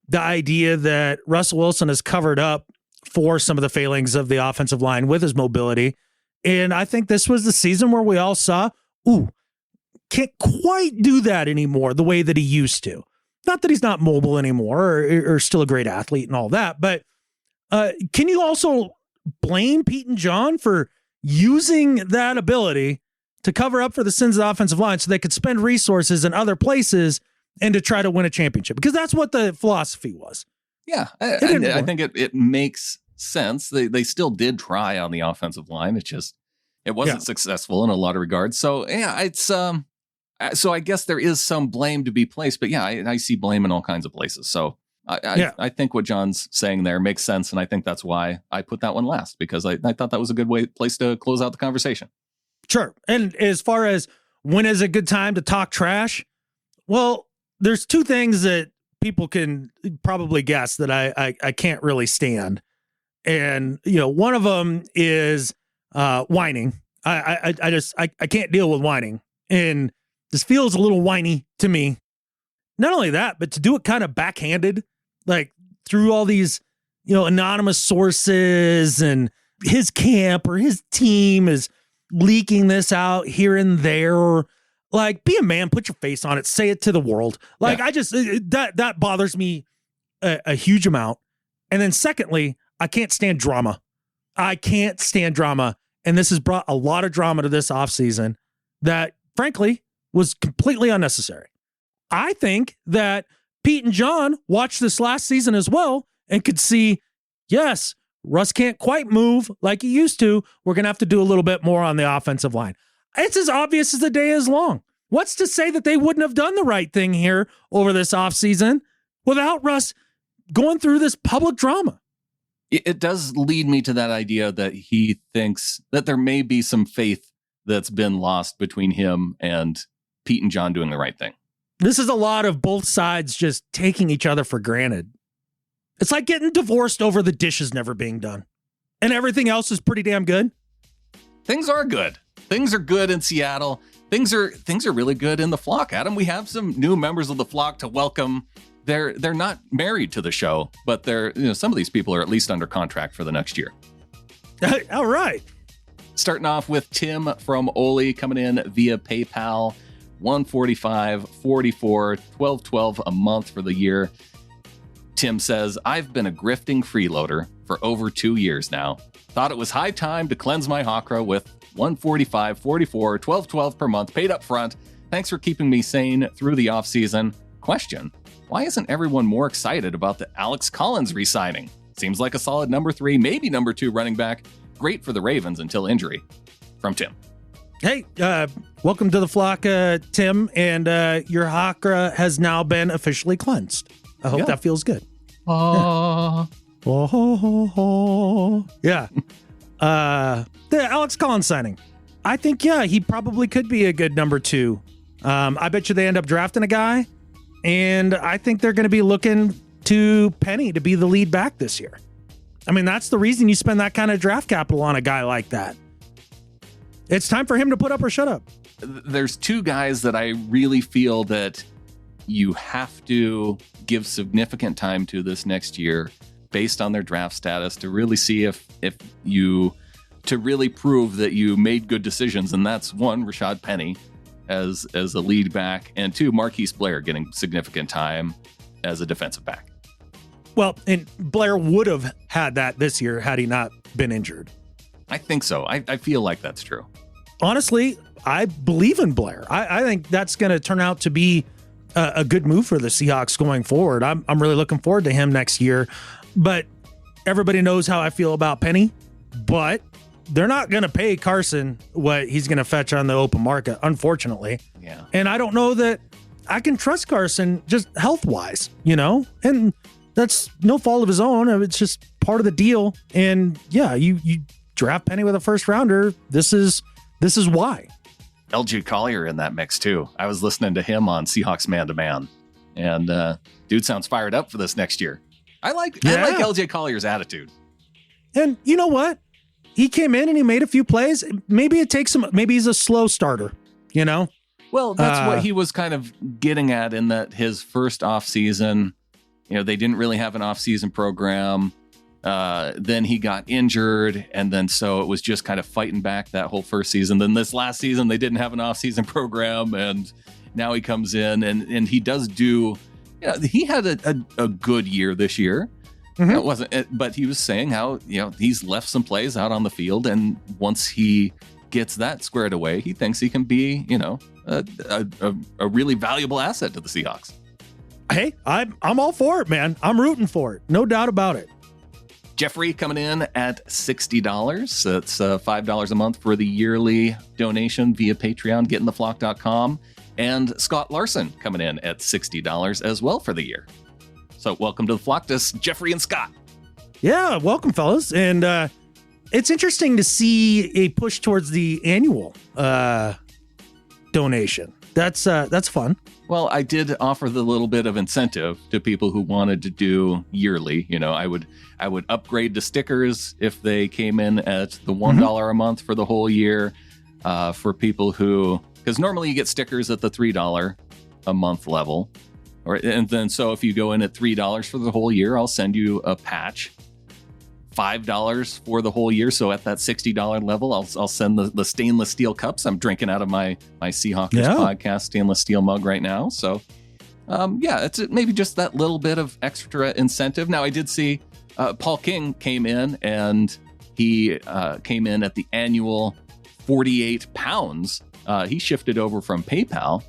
the idea that Russell Wilson has covered up for some of the failings of the offensive line with his mobility. And I think this was the season where we all saw, can't quite do that anymore the way that he used to. Not that he's not mobile anymore or still a great athlete and all that, but can you also blame Pete and John for using that ability to cover up for the sins of the offensive line so they could spend resources in other places and to try to win a championship? Because that's what the philosophy was. Yeah, I think it makes sense. They still did try on the offensive line. It wasn't successful in a lot of regards. So yeah, it's so I guess there is some blame to be placed. But yeah, I see blame in all kinds of places. So I think what John's saying there makes sense, and I think that's why I put that one last, because I thought that was a good place to close out the conversation. Sure. And as far as when is a good time to talk trash? Well, there's two things that people can probably guess that I can't really stand. And, one of them is whining. I can't deal with whining. And this feels a little whiny to me. Not only that, but to do it kind of backhanded, like through all these, anonymous sources, and his camp or his team is leaking this out here and there. Like, be a man, put your face on it, say it to the world. Like, yeah. That bothers me a huge amount. And then secondly, I can't stand drama. And this has brought a lot of drama to this offseason that, frankly, was completely unnecessary. I think that Pete and John watched this last season as well and could see, yes, Russ can't quite move like he used to. We're going to have to do a little bit more on the offensive line. It's as obvious as the day is long. What's to say that they wouldn't have done the right thing here over this offseason without Russ going through this public drama? It does lead me to that idea that he thinks that there may be some faith that's been lost between him and Pete and John doing the right thing. This is a lot of both sides just taking each other for granted. It's like getting divorced over the dishes never being done. And everything else is pretty damn good. Things are good. Things are good in Seattle. Things are really good in the flock. Adam, we have some new members of the flock to welcome. They're not married to the show, but some of these people are at least under contract for the next year. All right. Starting off with Tim from Ole coming in via PayPal. $145, $44, $12 a month for the year. Tim says, I've been a grifting freeloader for over 2 years now. Thought it was high time to cleanse my Hakra with $145, $44, $12 per month paid up front. Thanks for keeping me sane through the offseason. Question, why isn't everyone more excited about the Alex Collins re-signing? Seems like a solid number 3, maybe number 2 running back. Great for the Ravens until injury. From Tim. Hey, welcome to the flock, Tim, and your Hakra has now been officially cleansed. I hope that feels good. Yeah. The Alex Collins signing. I think, he probably could be a good number 2. I bet you they end up drafting a guy, and I think they're going to be looking to Penny to be the lead back this year. I mean, that's the reason you spend that kind of draft capital on a guy like that. It's time for him to put up or shut up. There's 2 guys that I really feel that you have to give significant time to this next year based on their draft status to really see to really prove that you made good decisions. And that's 1, Rashad Penny as a lead back, and 2, Marquise Blair getting significant time as a defensive back. Well, and Blair would have had that this year had he not been injured. I think so. I feel like that's true. Honestly, I believe in Blair. I think that's going to turn out to be a good move for the Seahawks going forward. I'm really looking forward to him next year. But everybody knows how I feel about Penny. But they're not going to pay Carson what he's going to fetch on the open market, unfortunately. Yeah. And I don't know that I can trust Carson just health-wise, And that's no fault of his own. It's just part of the deal. And yeah, you draft Penny with a first rounder. This is why. LJ Collier in that mix too. I was listening to him on Seahawks Man to Man, and dude sounds fired up for this next year. I like LJ Collier's attitude. And you know what? He came in and he made a few plays. Maybe it takes him. Maybe he's a slow starter. Well, that's what he was kind of getting at in that his first offseason. They didn't really have an offseason program. Then he got injured, and then so it was just kind of fighting back that whole first season. Then this last season, they didn't have an off-season program, and now he comes in, and he does do. He had a good year this year. Mm-hmm. It wasn't, but he was saying how he's left some plays out on the field, and once he gets that squared away, he thinks he can be a really valuable asset to the Seahawks. Hey, I'm all for it, man. I'm rooting for it, no doubt about it. Jeffrey coming in at $60. That's $5 a month for the yearly donation via Patreon, gettintheflock.com. And Scott Larson coming in at $60 as well for the year. So welcome to the flock, to Jeffrey and Scott. Yeah, welcome, fellas. And it's interesting to see a push towards the annual donation. That's fun. Well, I did offer the little bit of incentive to people who wanted to do yearly. You know, I would upgrade to stickers if they came in at the $1 a month for the whole year. For people who, because normally you get stickers at the $3 a month level, and then so if you go in at $3 for the whole year, I'll send you a patch. $5 for the whole year. So at that $60 level, I'll send the stainless steel cups. I'm drinking out of my Seahawks podcast stainless steel mug right now. So it's maybe just that little bit of extra incentive. Now I did see Paul King came in, and he came in at the annual 48 pounds. He shifted over from PayPal,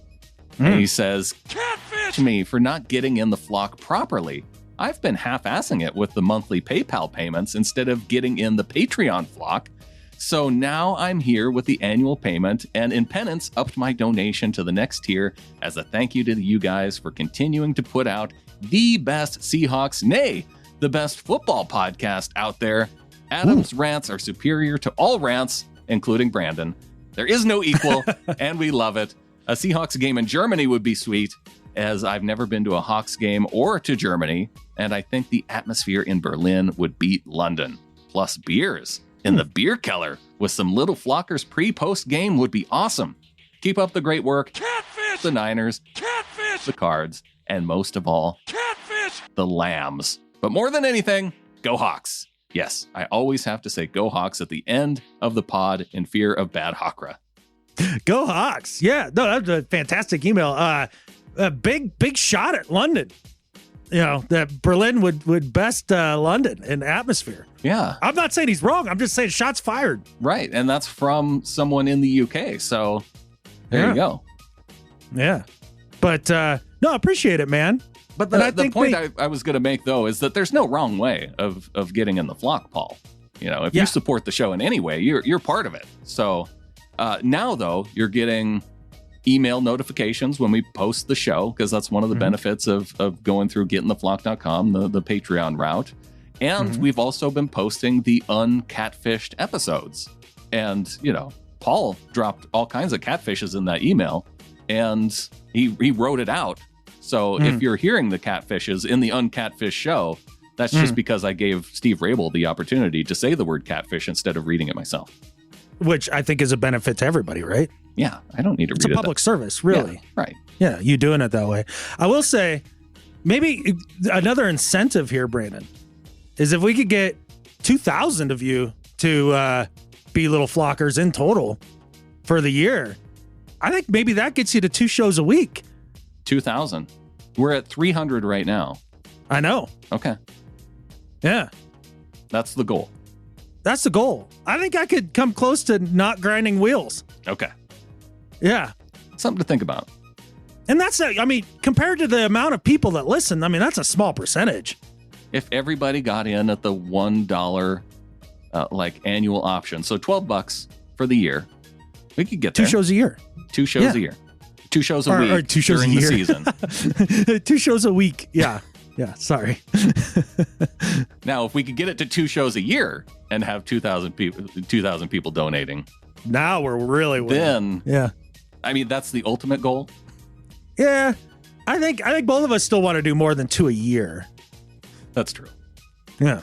and he says, "Catfish me for not getting in the flock properly. I've been half-assing it with the monthly PayPal payments instead of getting in the Patreon flock. So now I'm here with the annual payment, and in penance, upped my donation to the next tier as a thank you to you guys for continuing to put out the best Seahawks, nay, the best football podcast out there. Adam's rants are superior to all rants, including Brandon. There is no equal, and we love it. A Seahawks game in Germany would be sweet, as I've never been to a Hawks game or to Germany, and I think the atmosphere in Berlin would beat London. Plus beers in the beer keller with some little flockers pre-post game would be awesome. Keep up the great work. Catfish! The Niners. Catfish! The Cards. And most of all, catfish! The Lambs. But more than anything, go Hawks. Yes, I always have to say go Hawks at the end of the pod in fear of bad Hawkra. Go Hawks. Yeah, no, that's a fantastic email. A big shot at London. You know, that Berlin would best London in atmosphere. Yeah. I'm not saying he's wrong. I'm just saying shots fired. Right. And that's from someone in the UK. So there you go. Yeah. But no, appreciate it, man. But the point I was going to make, though, is that there's no wrong way of getting in the flock, Paul. You know, if you support the show in any way, you're part of it. So now, though, you're getting email notifications when we post the show, because that's one of the benefits of going through gettingtheflock.com, the Patreon route. And we've also been posting the uncatfished episodes. And, you know, Paul dropped all kinds of catfishes in that email, and he wrote it out. So if you're hearing the catfishes in the uncatfish show, that's just because I gave Steve Rabel the opportunity to say the word catfish instead of reading it myself. Which I think is a benefit to everybody, right? Yeah, I don't need to read it. It's a public service, really. Yeah, right. Yeah, you doing it that way. I will say, maybe another incentive here, Brandon, is if we could get 2,000 of you to be little flockers in total for the year, I think maybe that gets you to 2 shows a week. 2,000. We're at 300 right now. I know. Okay. Yeah. That's the goal. That's the goal. I think I could come close to not grinding wheels. Okay. Yeah. Something to think about. And that's, I mean, compared to the amount of people that listen, I mean, that's a small percentage. If everybody got in at the $1 annual option, so $12 for the year, we could get 2 there. shows a year. 2 shows a year. 2 shows a week. Or 2 shows during a year. The season. 2 shows a week. Yeah. Yeah. Sorry. Now, if we could get it to 2 shows a year and have 2,000 people donating, now we're really winning. Then, yeah. I mean, that's the ultimate goal. Yeah. I think both of us still want to do more than 2 a year. That's true. Yeah.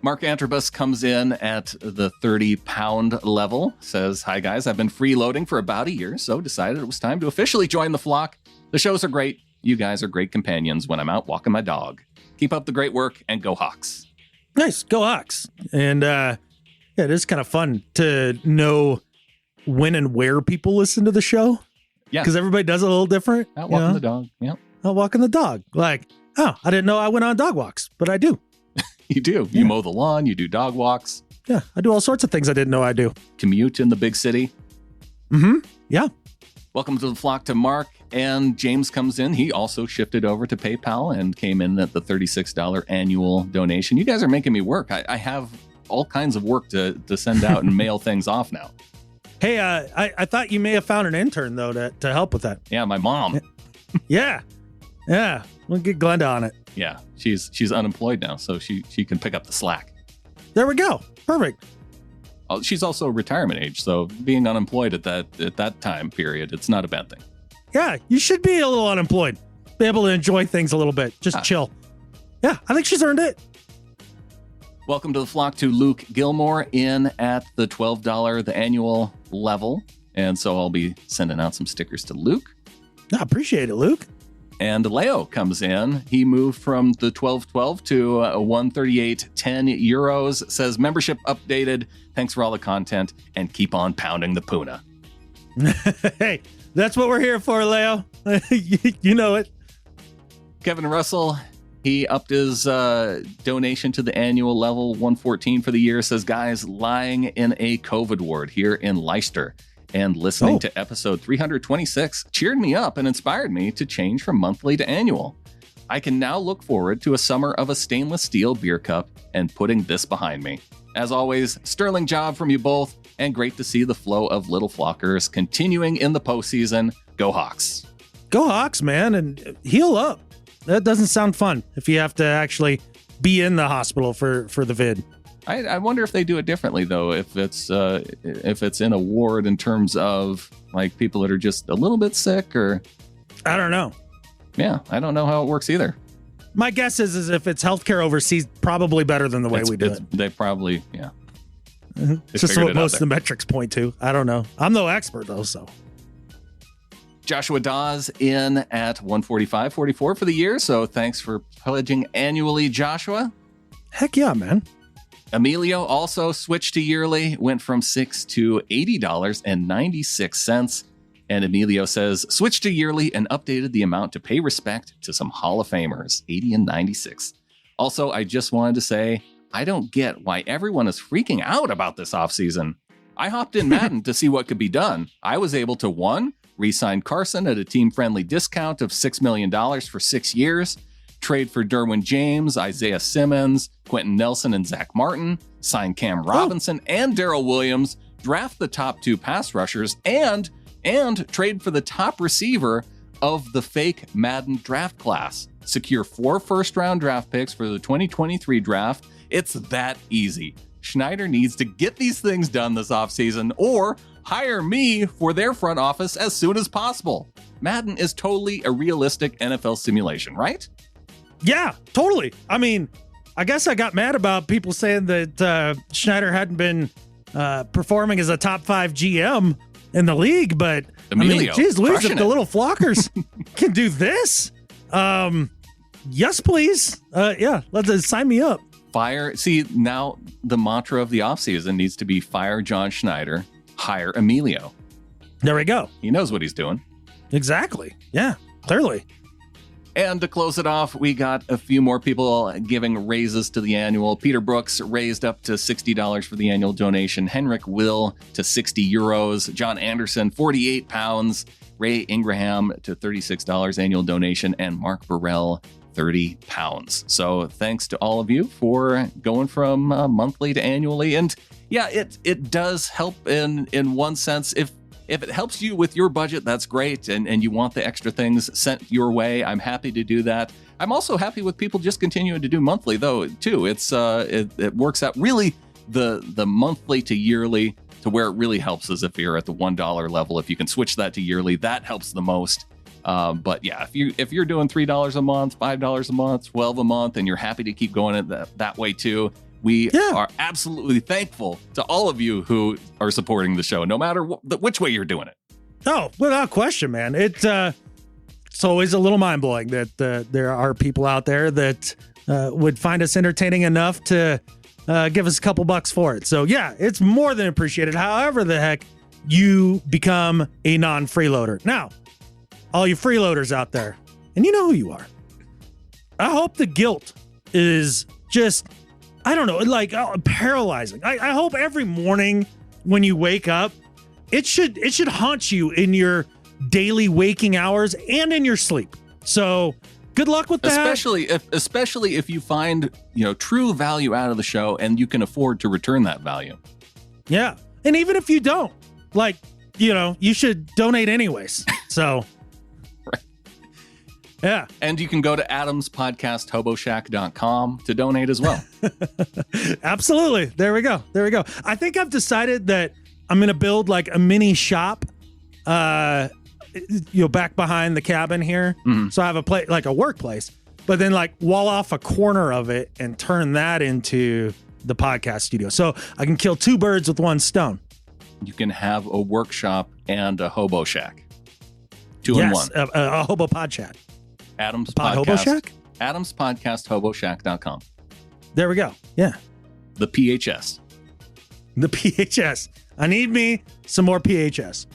Mark Antrobus comes in at the 30-pound level, says, "Hi, guys. I've been freeloading for about a year, so decided it was time to officially join the flock. The shows are great. You guys are great companions when I'm out walking my dog. Keep up the great work, and go Hawks." Nice. Go Hawks. And yeah, it is kind of fun to know when and where people listen to the show. Yeah. Because everybody does it a little different. Out walking the dog. Yep. Out walking the dog. Like, oh, I didn't know I went on dog walks, but I do. You do. You mow the lawn. You do dog walks. Yeah. I do all sorts of things I didn't know I do. Commute in the big city. Yeah. Welcome to the flock to Mark. And James comes in. He also shifted over to PayPal and came in at the $36 annual donation. You guys are making me work. I have all kinds of work to send out and mail things off now. Hey, I thought you may have found an intern, though, to help with that. Yeah, my mom. Yeah. Yeah. We'll get Glenda on it. Yeah, she's unemployed now, so she can pick up the slack. There we go. Perfect. She's also retirement age, so being unemployed at that time period, it's not a bad thing. Yeah, you should be a little unemployed. Be able to enjoy things a little bit. Just chill. Yeah, I think she's earned it. Welcome to the flock to Luke Gilmore in at the $12, the annual level. And so I'll be sending out some stickers to Luke. I appreciate it, Luke. And Leo comes in. He moved from the 12.12 to 138.10 euros. Says membership updated. Thanks for all the content and keep on pounding the Puna. Hey, that's what we're here for, Leo. You know it. Kevin Russell, he upped his donation to the annual level, 114 for the year. Says, guys, lying in a COVID ward here in Leicester and listening to episode 326 cheered me up and inspired me to change from monthly to annual. I can now look forward to a summer of a stainless steel beer cup and putting this behind me. As always, sterling job from you both, and great to see the flow of little flockers continuing in the postseason. Go Hawks. Go Hawks, man, and heal up. That doesn't sound fun if you have to actually be in the hospital for the vid. I wonder if they do it differently, though, if it's in a ward in terms of like people that are just a little bit sick or... I don't know. Yeah, I don't know how it works either. My guess is if it's healthcare overseas, probably better than the way we do it. They probably, yeah. It's just what most of the metrics point to. I don't know. I'm no expert, though, so... Joshua Dawes in at 145.44 for the year, so thanks for pledging annually, Joshua. Heck yeah, man. Emilio also switched to yearly, went from $6 to $80.96. And Emilio says, switched to yearly and updated the amount to pay respect to some Hall of Famers, 80 and 96. Also, I just wanted to say, I don't get why everyone is freaking out about this offseason. I hopped in Madden to see what could be done. I was able to, 1, re-sign Carson at a team-friendly discount of $6 million for 6 years, trade for Derwin James, Isaiah Simmons, Quentin Nelson, and Zach Martin, sign Cam Robinson and Darrell Williams, draft the top 2 pass rushers, and trade for the top receiver of the fake Madden draft class. Secure 4 first-round draft picks for the 2023 draft. It's that easy. Schneider needs to get these things done this offseason or hire me for their front office as soon as possible. Madden is totally a realistic NFL simulation, right? Yeah, totally. I mean, I guess I got mad about people saying that Schneider hadn't been performing as a top 5 GM in the league, but Emilio, I mean, geez, Louise, if the it. little flockers can do this, yes, please. Yeah, let's sign me up. Fire. See, now the mantra of the offseason needs to be fire John Schneider, hire Emilio. There we go. He knows what he's doing. Exactly. Yeah, clearly. And to close it off, we got a few more people giving raises to the annual. Peter Brooks raised up to $60 for the annual donation. Henrik Will to 60 euros. John Anderson, 48 pounds. Ray Ingraham to $36 annual donation. And Mark Burrell, 30 pounds. So thanks to all of you for going from monthly to annually. And yeah, it does help in one sense. If it helps you with your budget, that's great, and you want the extra things sent your way, I'm happy to do that. I'm also happy with people just continuing to do monthly, though, too. It works out really the monthly to yearly to where it really helps is if you're at the $1 level. If you can switch that to yearly, that helps the most. But yeah, if you're doing $3 a month, $5 a month, $12 a month, and you're happy to keep going it that way too, we are absolutely thankful to all of you who are supporting the show, no matter which way you're doing it. Oh, without question, man. It's always a little mind-blowing that there are people out there that would find us entertaining enough to give us a couple bucks for it. So yeah, it's more than appreciated. However the heck you become a non-freeloader. Now, all you freeloaders out there, and you know who you are, I hope the guilt is just... I don't know, like paralyzing. I hope every morning when you wake up, it should haunt you in your daily waking hours and in your sleep. So good luck with that. Especially if you find true value out of the show and you can afford to return that value. Yeah, and even if you don't, you should donate anyways. So. Yeah. And you can go to adamspodcastHoboShack.com to donate as well. Absolutely. There we go. I think I've decided that I'm going to build like a mini shop, back behind the cabin here. Mm-hmm. So I have a place, like a workplace, but then like wall off a corner of it and turn that into the podcast studio. So I can kill two birds with one stone. You can have a workshop and a hobo shack. Two in one. A hobo pod chat. Adam's Pod podcast. Hobo Shack? Adam's podcast, HoboShack.com. There we go. Yeah. The PHS. The PHS. I need me some more PHS.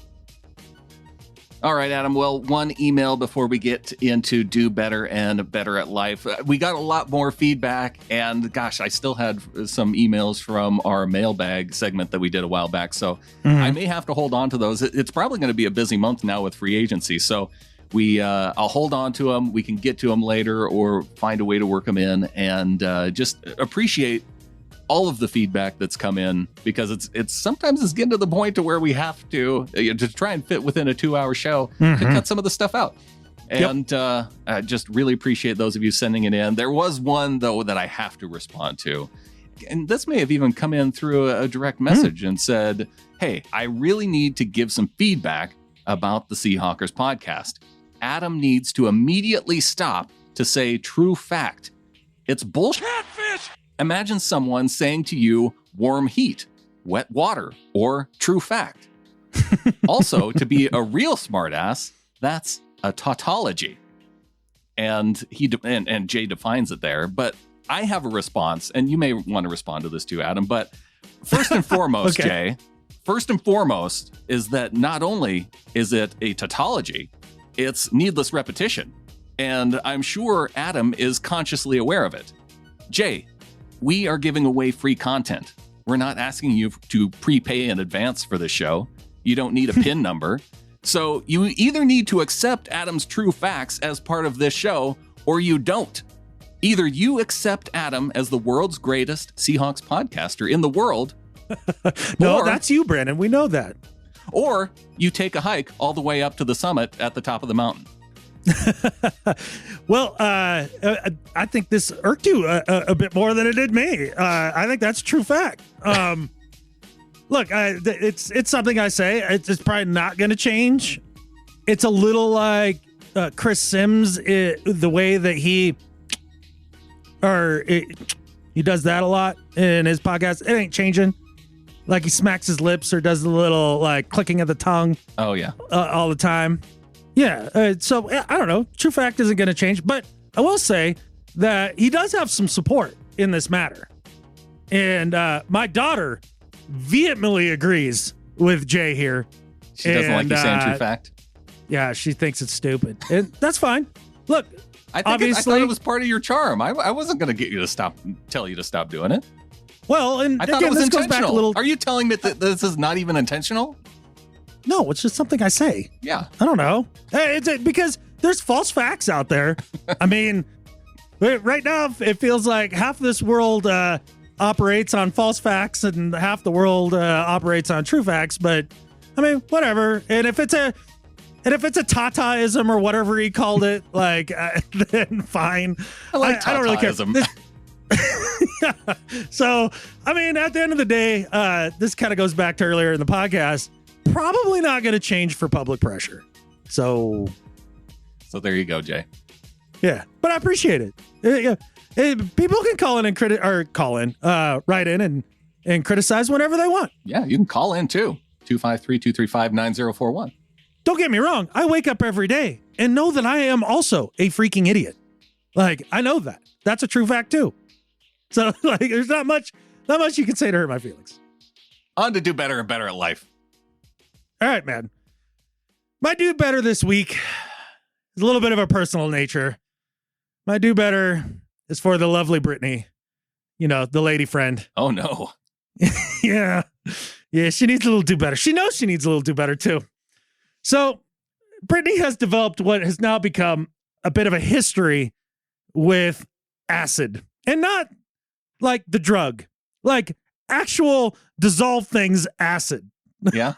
All right, Adam. Well, one email before we get into do better and better at life. We got a lot more feedback, and gosh, I still had some emails from our mailbag segment that we did a while back, so I may have to hold on to those. It's probably going to be a busy month now with free agency, so I'll hold on to them. We can get to them later or find a way to work them in, and just appreciate all of the feedback that's come in, because it's sometimes getting to the point to where we have to try and fit within a 2-hour show to cut some of the stuff out. And I just really appreciate those of you sending it in. There was one, though, that I have to respond to. And this may have even come in through a direct message and said, hey, I really need to give some feedback about the Seahawkers podcast. Adam needs to immediately stop to say true fact. It's bullshit. Catfish! Imagine someone saying to you, warm heat, wet water, or true fact. Also, to be a real smartass, that's a tautology. And and Jay defines it there, but I have a response, and you may want to respond to this too, Adam, but first and foremost, Jay, first and foremost is that not only is it a tautology, it's needless repetition. And I'm sure Adam is consciously aware of it. Jay, we are giving away free content. We're not asking you to prepay in advance for this show. You don't need a PIN number. So you either need to accept Adam's true facts as part of this show, or you don't. Either you accept Adam as the world's greatest Seahawks podcaster in the world. No, that's you, Brandon. We know that. Or you take a hike all the way up to the summit at the top of the mountain. Well, I think this irked you a bit more than it did me. I think that's a true fact. Look, it's something I say. It's probably not going to change. It's a little like Chris Sims, the way that he does that a lot in his podcast. It ain't changing. Like he smacks his lips or does the little like clicking of the tongue. Oh yeah, all the time. Yeah, so I don't know. True fact isn't going to change, but I will say that he does have some support in this matter. And my daughter vehemently agrees with Jay here. She doesn't like you saying true fact? Yeah, she thinks it's stupid. And that's fine. Look, I thought it was part of your charm. I wasn't going to get you to tell you to stop doing it. Well, and I thought again, it was this goes intentional. back a little. Are you telling me that this is not even intentional? No, it's just something I say. Yeah. I don't know. Hey, because there's false facts out there. I mean, right now it feels like half this world operates on false facts and half the world operates on true facts. But I mean, whatever. And if it's a Tataism or whatever he called it, like then fine. I like Tataism. I don't really care. Yeah. So, I mean, at the end of the day, this kind of goes back to earlier in the podcast. Probably not going to change for public pressure. So there you go, Jay. Yeah, but I appreciate it. People can call in and write in and criticize whenever they want. Yeah, you can call in too. 253-235-9041. Don't get me wrong. I wake up every day and know that I am also a freaking idiot. Like, I know that. That's a true fact too. So like, there's not much you can say to hurt my feelings. On to do better and better at life. All right, man. My do better this week is a little bit of a personal nature. My do better is for the lovely Brittany, the lady friend. Oh, no. Yeah. Yeah, she needs a little do better. She knows she needs a little do better, too. So Brittany has developed what has now become a bit of a history with acid. And not like the drug, like actual dissolve things acid. Yeah.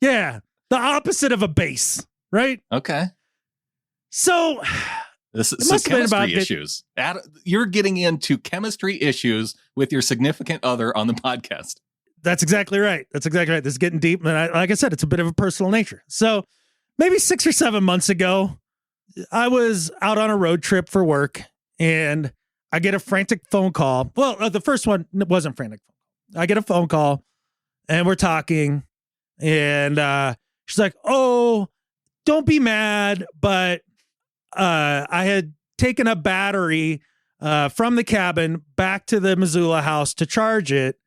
Yeah, the opposite of a base, right? Okay. So this is chemistry issues. You're getting into chemistry issues with your significant other on the podcast. That's exactly right. This is getting deep. And like I said, it's a bit of a personal nature. So maybe 6 or 7 months ago, I was out on a road trip for work and I get a frantic phone call. Well, the first one wasn't frantic. I get a phone call and we're talking and she's like, "Oh, don't be mad, but I had taken a battery from the cabin back to the Missoula house to charge it,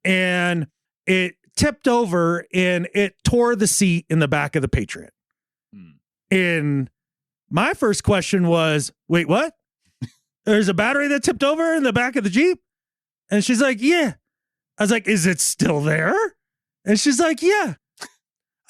and it tipped over and it tore the seat in the back of the Patriot." And my first question was, wait, what? There's a battery that tipped over in the back of the Jeep? And she's like, yeah. I was like, is it still there? And she's like, yeah.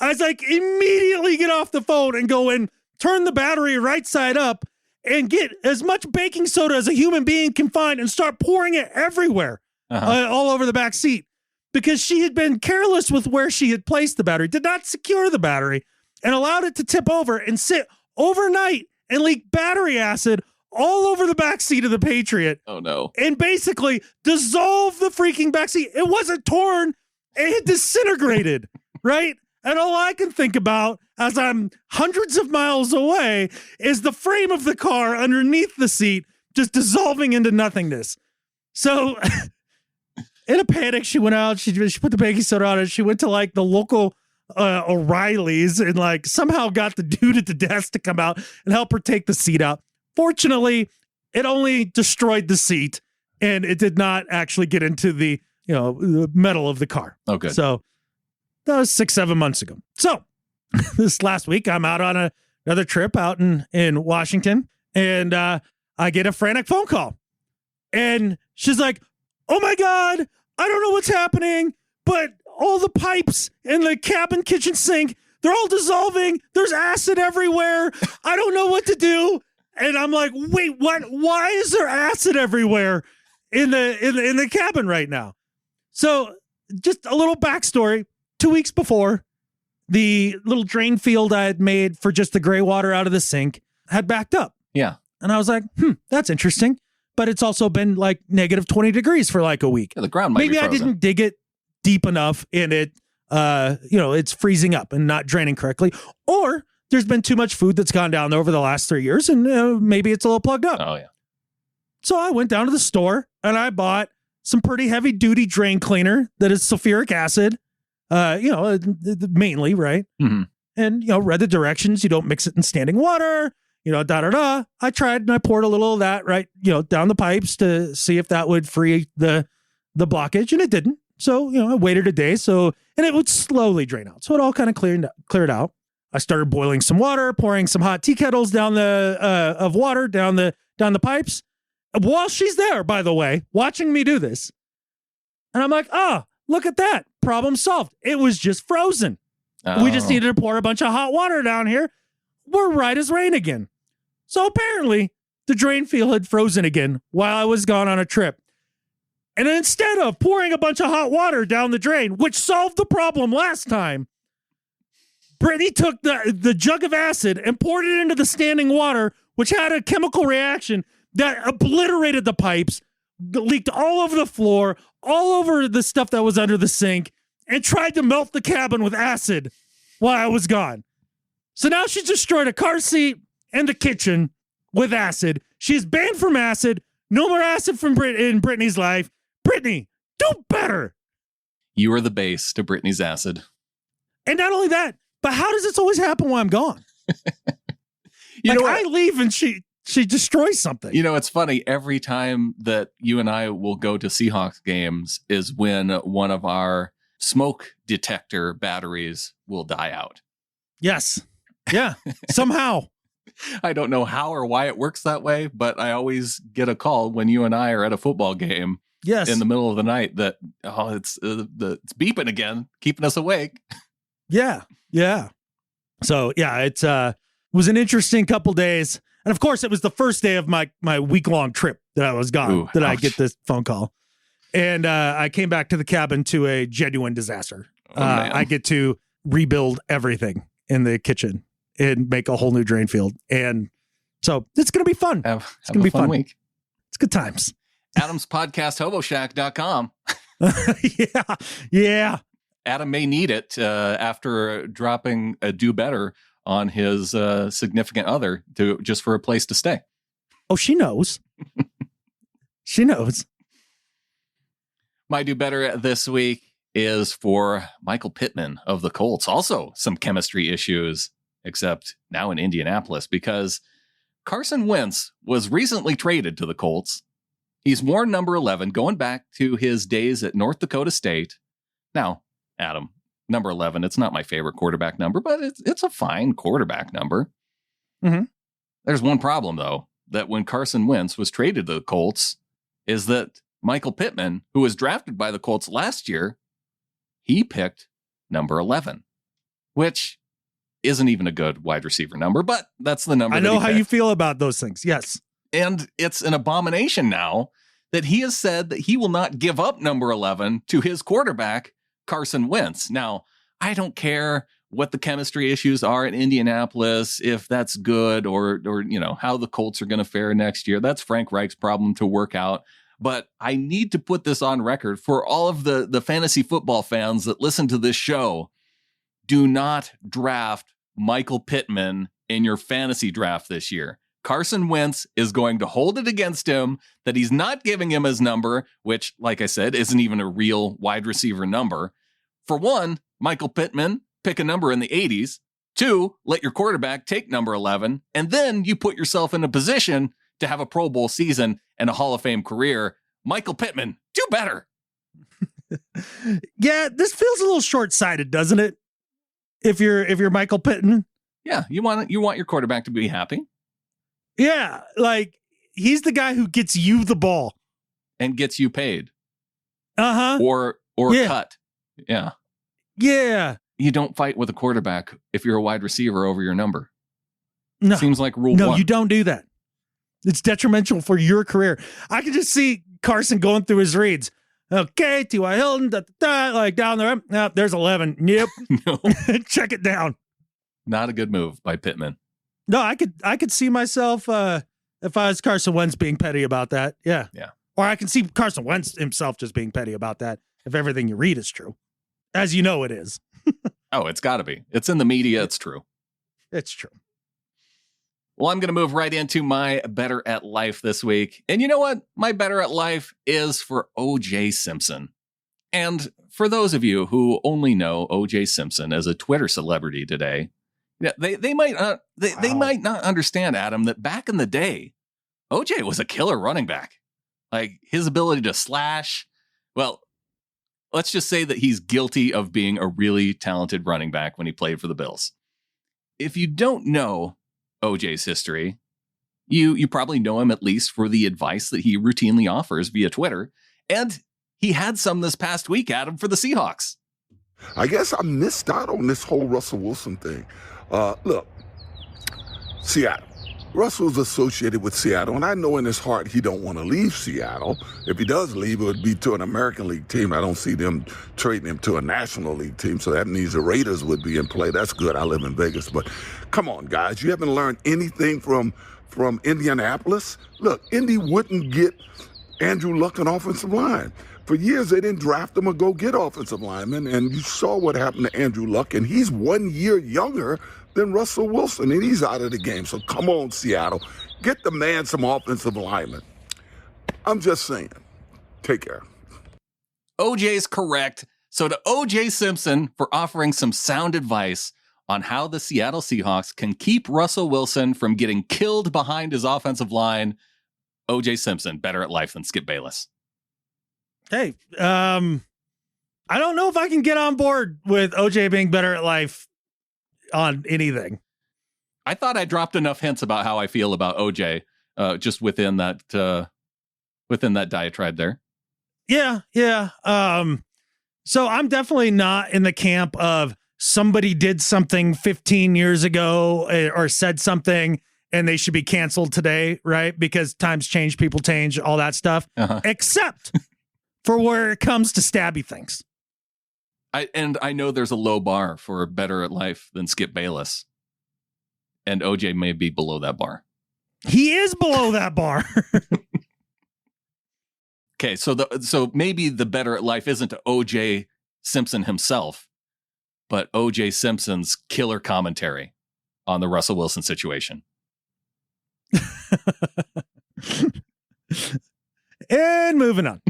I was like, immediately get off the phone and go and turn the battery right side up and get as much baking soda as a human being can find and start pouring it everywhere, all over the back seat, because she had been careless with where she had placed the battery, did not secure the battery, and allowed it to tip over and sit overnight and leak battery acid all over the back seat of the Patriot. Oh, no. And basically dissolve the freaking back seat. It wasn't torn. It had disintegrated, right? And all I can think about as I'm hundreds of miles away is the frame of the car underneath the seat just dissolving into nothingness. So in a panic, she went out. She put the baking soda on it. She went to like the local O'Reilly's and like somehow got the dude at the desk to come out and help her take the seat out. Fortunately, it only destroyed the seat and it did not actually get into the metal of the car. Oh, good. So that was 6-7 months ago. So this last week, I'm out on another trip out in Washington, and I get a frantic phone call. And she's like, "Oh my God, I don't know what's happening, but all the pipes in the cabin kitchen sink, they're all dissolving. There's acid everywhere. I don't know what to do." And I'm like, "Wait, what? Why is there acid everywhere in the cabin right now?" So just a little backstory. 2 weeks before, the little drain field I had made for just the gray water out of the sink had backed up. Yeah. And I was like, that's interesting. But it's also been like negative 20 degrees for like a week. Yeah, the ground might be frozen. Maybe I didn't dig it deep enough and it, it's freezing up and not draining correctly. Or there's been too much food that's gone down over the last 3 years and maybe it's a little plugged up. Oh, yeah. So I went down to the store and I bought some pretty heavy duty drain cleaner that is sulfuric acid. Mainly, right? Mm-hmm. And, read the directions. You don't mix it in standing water, I tried and I poured a little of that right, down the pipes to see if that would free the blockage, and it didn't. So, I waited a day. And it would slowly drain out. So it all kind of cleared out. I started boiling some water, pouring some hot tea kettles down of water down the pipes. While she's there, by the way, watching me do this. And I'm like, look at that. Problem solved. It was just frozen. Oh. We just needed to pour a bunch of hot water down here. We're right as rain again. So apparently the drain field had frozen again while I was gone on a trip. And instead of pouring a bunch of hot water down the drain, which solved the problem last time, Brittany took the jug of acid and poured it into the standing water, which had a chemical reaction that obliterated the pipes, leaked all over the floor, all over the stuff that was under the sink, and tried to melt the cabin with acid while I was gone. So now she's destroyed a car seat and the kitchen with acid. She's banned from acid. No more acid from in Brittany's life. Brittany, do better. You are the base to Brittany's acid. And not only that, but how does this always happen while I'm gone? I leave and she destroys something. It's funny. Every time that you and I will go to Seahawks games is when one of our smoke detector batteries will die out. Yes. Yeah. Somehow. I don't know how or why it works that way, but I always get a call when you and I are at a football game. Yes. In the middle of the night that, it's beeping again, keeping us awake. Yeah. Yeah. So, yeah, it was an interesting couple days. And of course, it was the first day of my week-long trip that I was gone, ouch. I get this phone call. And I came back to the cabin to a genuine disaster. I get to rebuild everything in the kitchen. and make a whole new drain field. And so it's going to be fun. It's going to be fun week. It's good times. Adam's podcast, HoboShack.com. Yeah. Adam may need it after dropping a do better on his significant other just for a place to stay. Oh, she knows. She knows. My do better this week is for Michael Pittman of the Colts. Also some chemistry issues, except now in Indianapolis, because Carson Wentz was recently traded to the Colts. He's worn number 11, going back to his days at North Dakota State. Now, Adam, number 11, it's not my favorite quarterback number, but it's a fine quarterback number. Mm-hmm. There's one problem, though, that when Carson Wentz was traded to the Colts, is that Michael Pittman, who was drafted by the Colts last year, he picked number 11, which isn't even a good wide receiver number, but that's the number. I know how you feel about those things. Yes. And it's an abomination now that he has said that he will not give up number 11 to his quarterback, Carson Wentz. Now, I don't care what the chemistry issues are in Indianapolis, if that's good or how the Colts are going to fare next year. That's Frank Reich's problem to work out. But I need to put this on record for all of the fantasy football fans that listen to this show. Do not draft Michael Pittman in your fantasy draft this year. Carson Wentz is going to hold it against him that he's not giving him his number, which, like I said, isn't even a real wide receiver number. For one, Michael Pittman, pick a number in the 80s. Two, let your quarterback take number 11. And then you put yourself in a position to have a Pro Bowl season and a Hall of Fame career. Michael Pittman, do better. Yeah, this feels a little short-sighted, doesn't it? If you're Michael Pittman. Yeah, you want your quarterback to be happy. Yeah, like he's the guy who gets you the ball and gets you paid. Uh-huh. Or cut. Yeah. Yeah. You don't fight with a quarterback if you're a wide receiver over your number. No. Seems like rule 1. No, you don't do that. It's detrimental for your career. I can just see Carson going through his reads. Okay, T.Y. Hilton, like down there. No, there's 11. Yep. No. Check it down. Not a good move by Pittman. No, I could see myself if I was Carson Wentz being petty about that. Yeah. Yeah. Or I can see Carson Wentz himself just being petty about that if everything you read is true. As you know it is. Oh, it's got to be. It's in the media. It's true. It's true. Well, I'm going to move right into my Better at Life this week. And you know what? My Better at Life is for O.J. Simpson. And for those of you who only know O.J. Simpson as a Twitter celebrity today, they might not understand, Adam, that back in the day, O.J. was a killer running back. Like his ability to slash, well, let's just say that he's guilty of being a really talented running back when he played for the Bills. If you don't know OJ's history, you probably know him at least for the advice that he routinely offers via Twitter. And he had some this past week, Adam, for the Seahawks. I guess I missed out on this whole Russell Wilson thing. Look, Seattle. Russell's associated with Seattle, and I know in his heart he don't want to leave Seattle. If he does leave, it would be to an American League team. I don't see them trading him to a National League team, so that means the Raiders would be in play. That's good. I live in Vegas. But come on, guys. You haven't learned anything from Indianapolis? Look, Indy wouldn't get Andrew Luck an offensive line. For years, they didn't draft him or go get offensive linemen, and you saw what happened to Andrew Luck, and he's 1 year younger than Russell Wilson, and he's out of the game. So come on, Seattle. Get the man some offensive linemen. I'm just saying. Take care. OJ's correct. So to OJ Simpson for offering some sound advice on how the Seattle Seahawks can keep Russell Wilson from getting killed behind his offensive line, OJ Simpson, better at life than Skip Bayless. Hey, I don't know if I can get on board with OJ being better at life on anything. I thought I dropped enough hints about how I feel about OJ just within that diatribe there. Yeah. So I'm definitely not in the camp of somebody did something 15 years ago or said something and they should be canceled today, right? Because times change, people change, all that stuff. Except for where it comes to stabby things. I know there's a low bar for better at life than Skip Bayless. And OJ may be below that bar. He is below that bar. Okay, so maybe the better at life isn't to OJ Simpson himself, but OJ Simpson's killer commentary on the Russell Wilson situation. And moving on.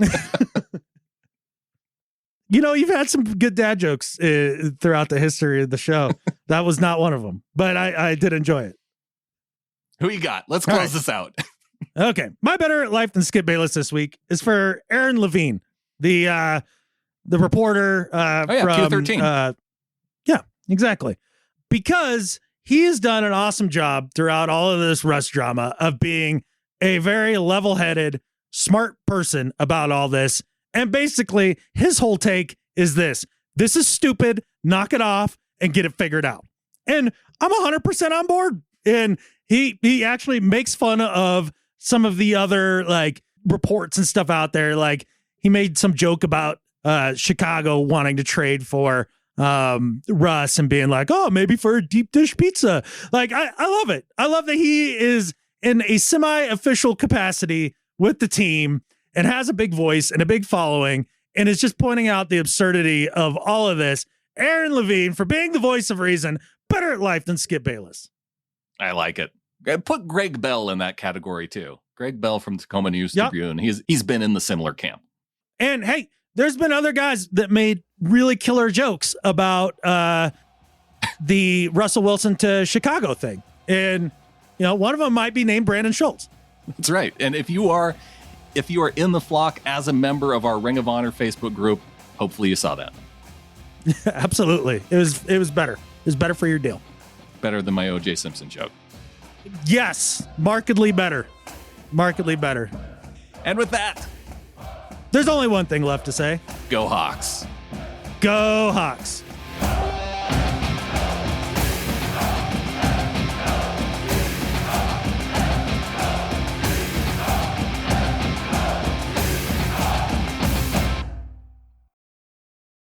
You've had some good dad jokes throughout the history of the show. That was not one of them, but I did enjoy it. Who you got? Let's close this out. Okay. My better at life than Skip Bayless this week is for Aaron Levine, the reporter from Q13. Yeah, exactly. Because he has done an awesome job throughout all of this Russ drama of being a very level-headed, smart person about all this. And basically, his whole take is this is stupid, knock it off, and get it figured out. And I'm 100% on board. And he actually makes fun of some of the other reports and stuff out there. Like he made some joke about Chicago wanting to trade for Russ and being like, oh, maybe for a deep dish pizza. Like, I love it. I love that he is in a semi-official capacity with the team and has a big voice and a big following and is just pointing out the absurdity of all of this. Aaron Levine, for being the voice of reason, better at life than Skip Bayless. I like it. Put Greg Bell in that category too. Greg Bell from Tacoma News Tribune. He's been in the similar camp. And hey, there's been other guys that made really killer jokes about the Russell Wilson to Chicago thing. And, one of them might be named Brandon Schultz. That's right. And if you are in the flock as a member of our Ring of Honor Facebook group, hopefully you saw that. Absolutely. It was better. It was better for your deal. Better than my O.J. Simpson joke. Yes. Markedly better. Markedly better. And with that, there's only one thing left to say. Go Hawks. Go Hawks.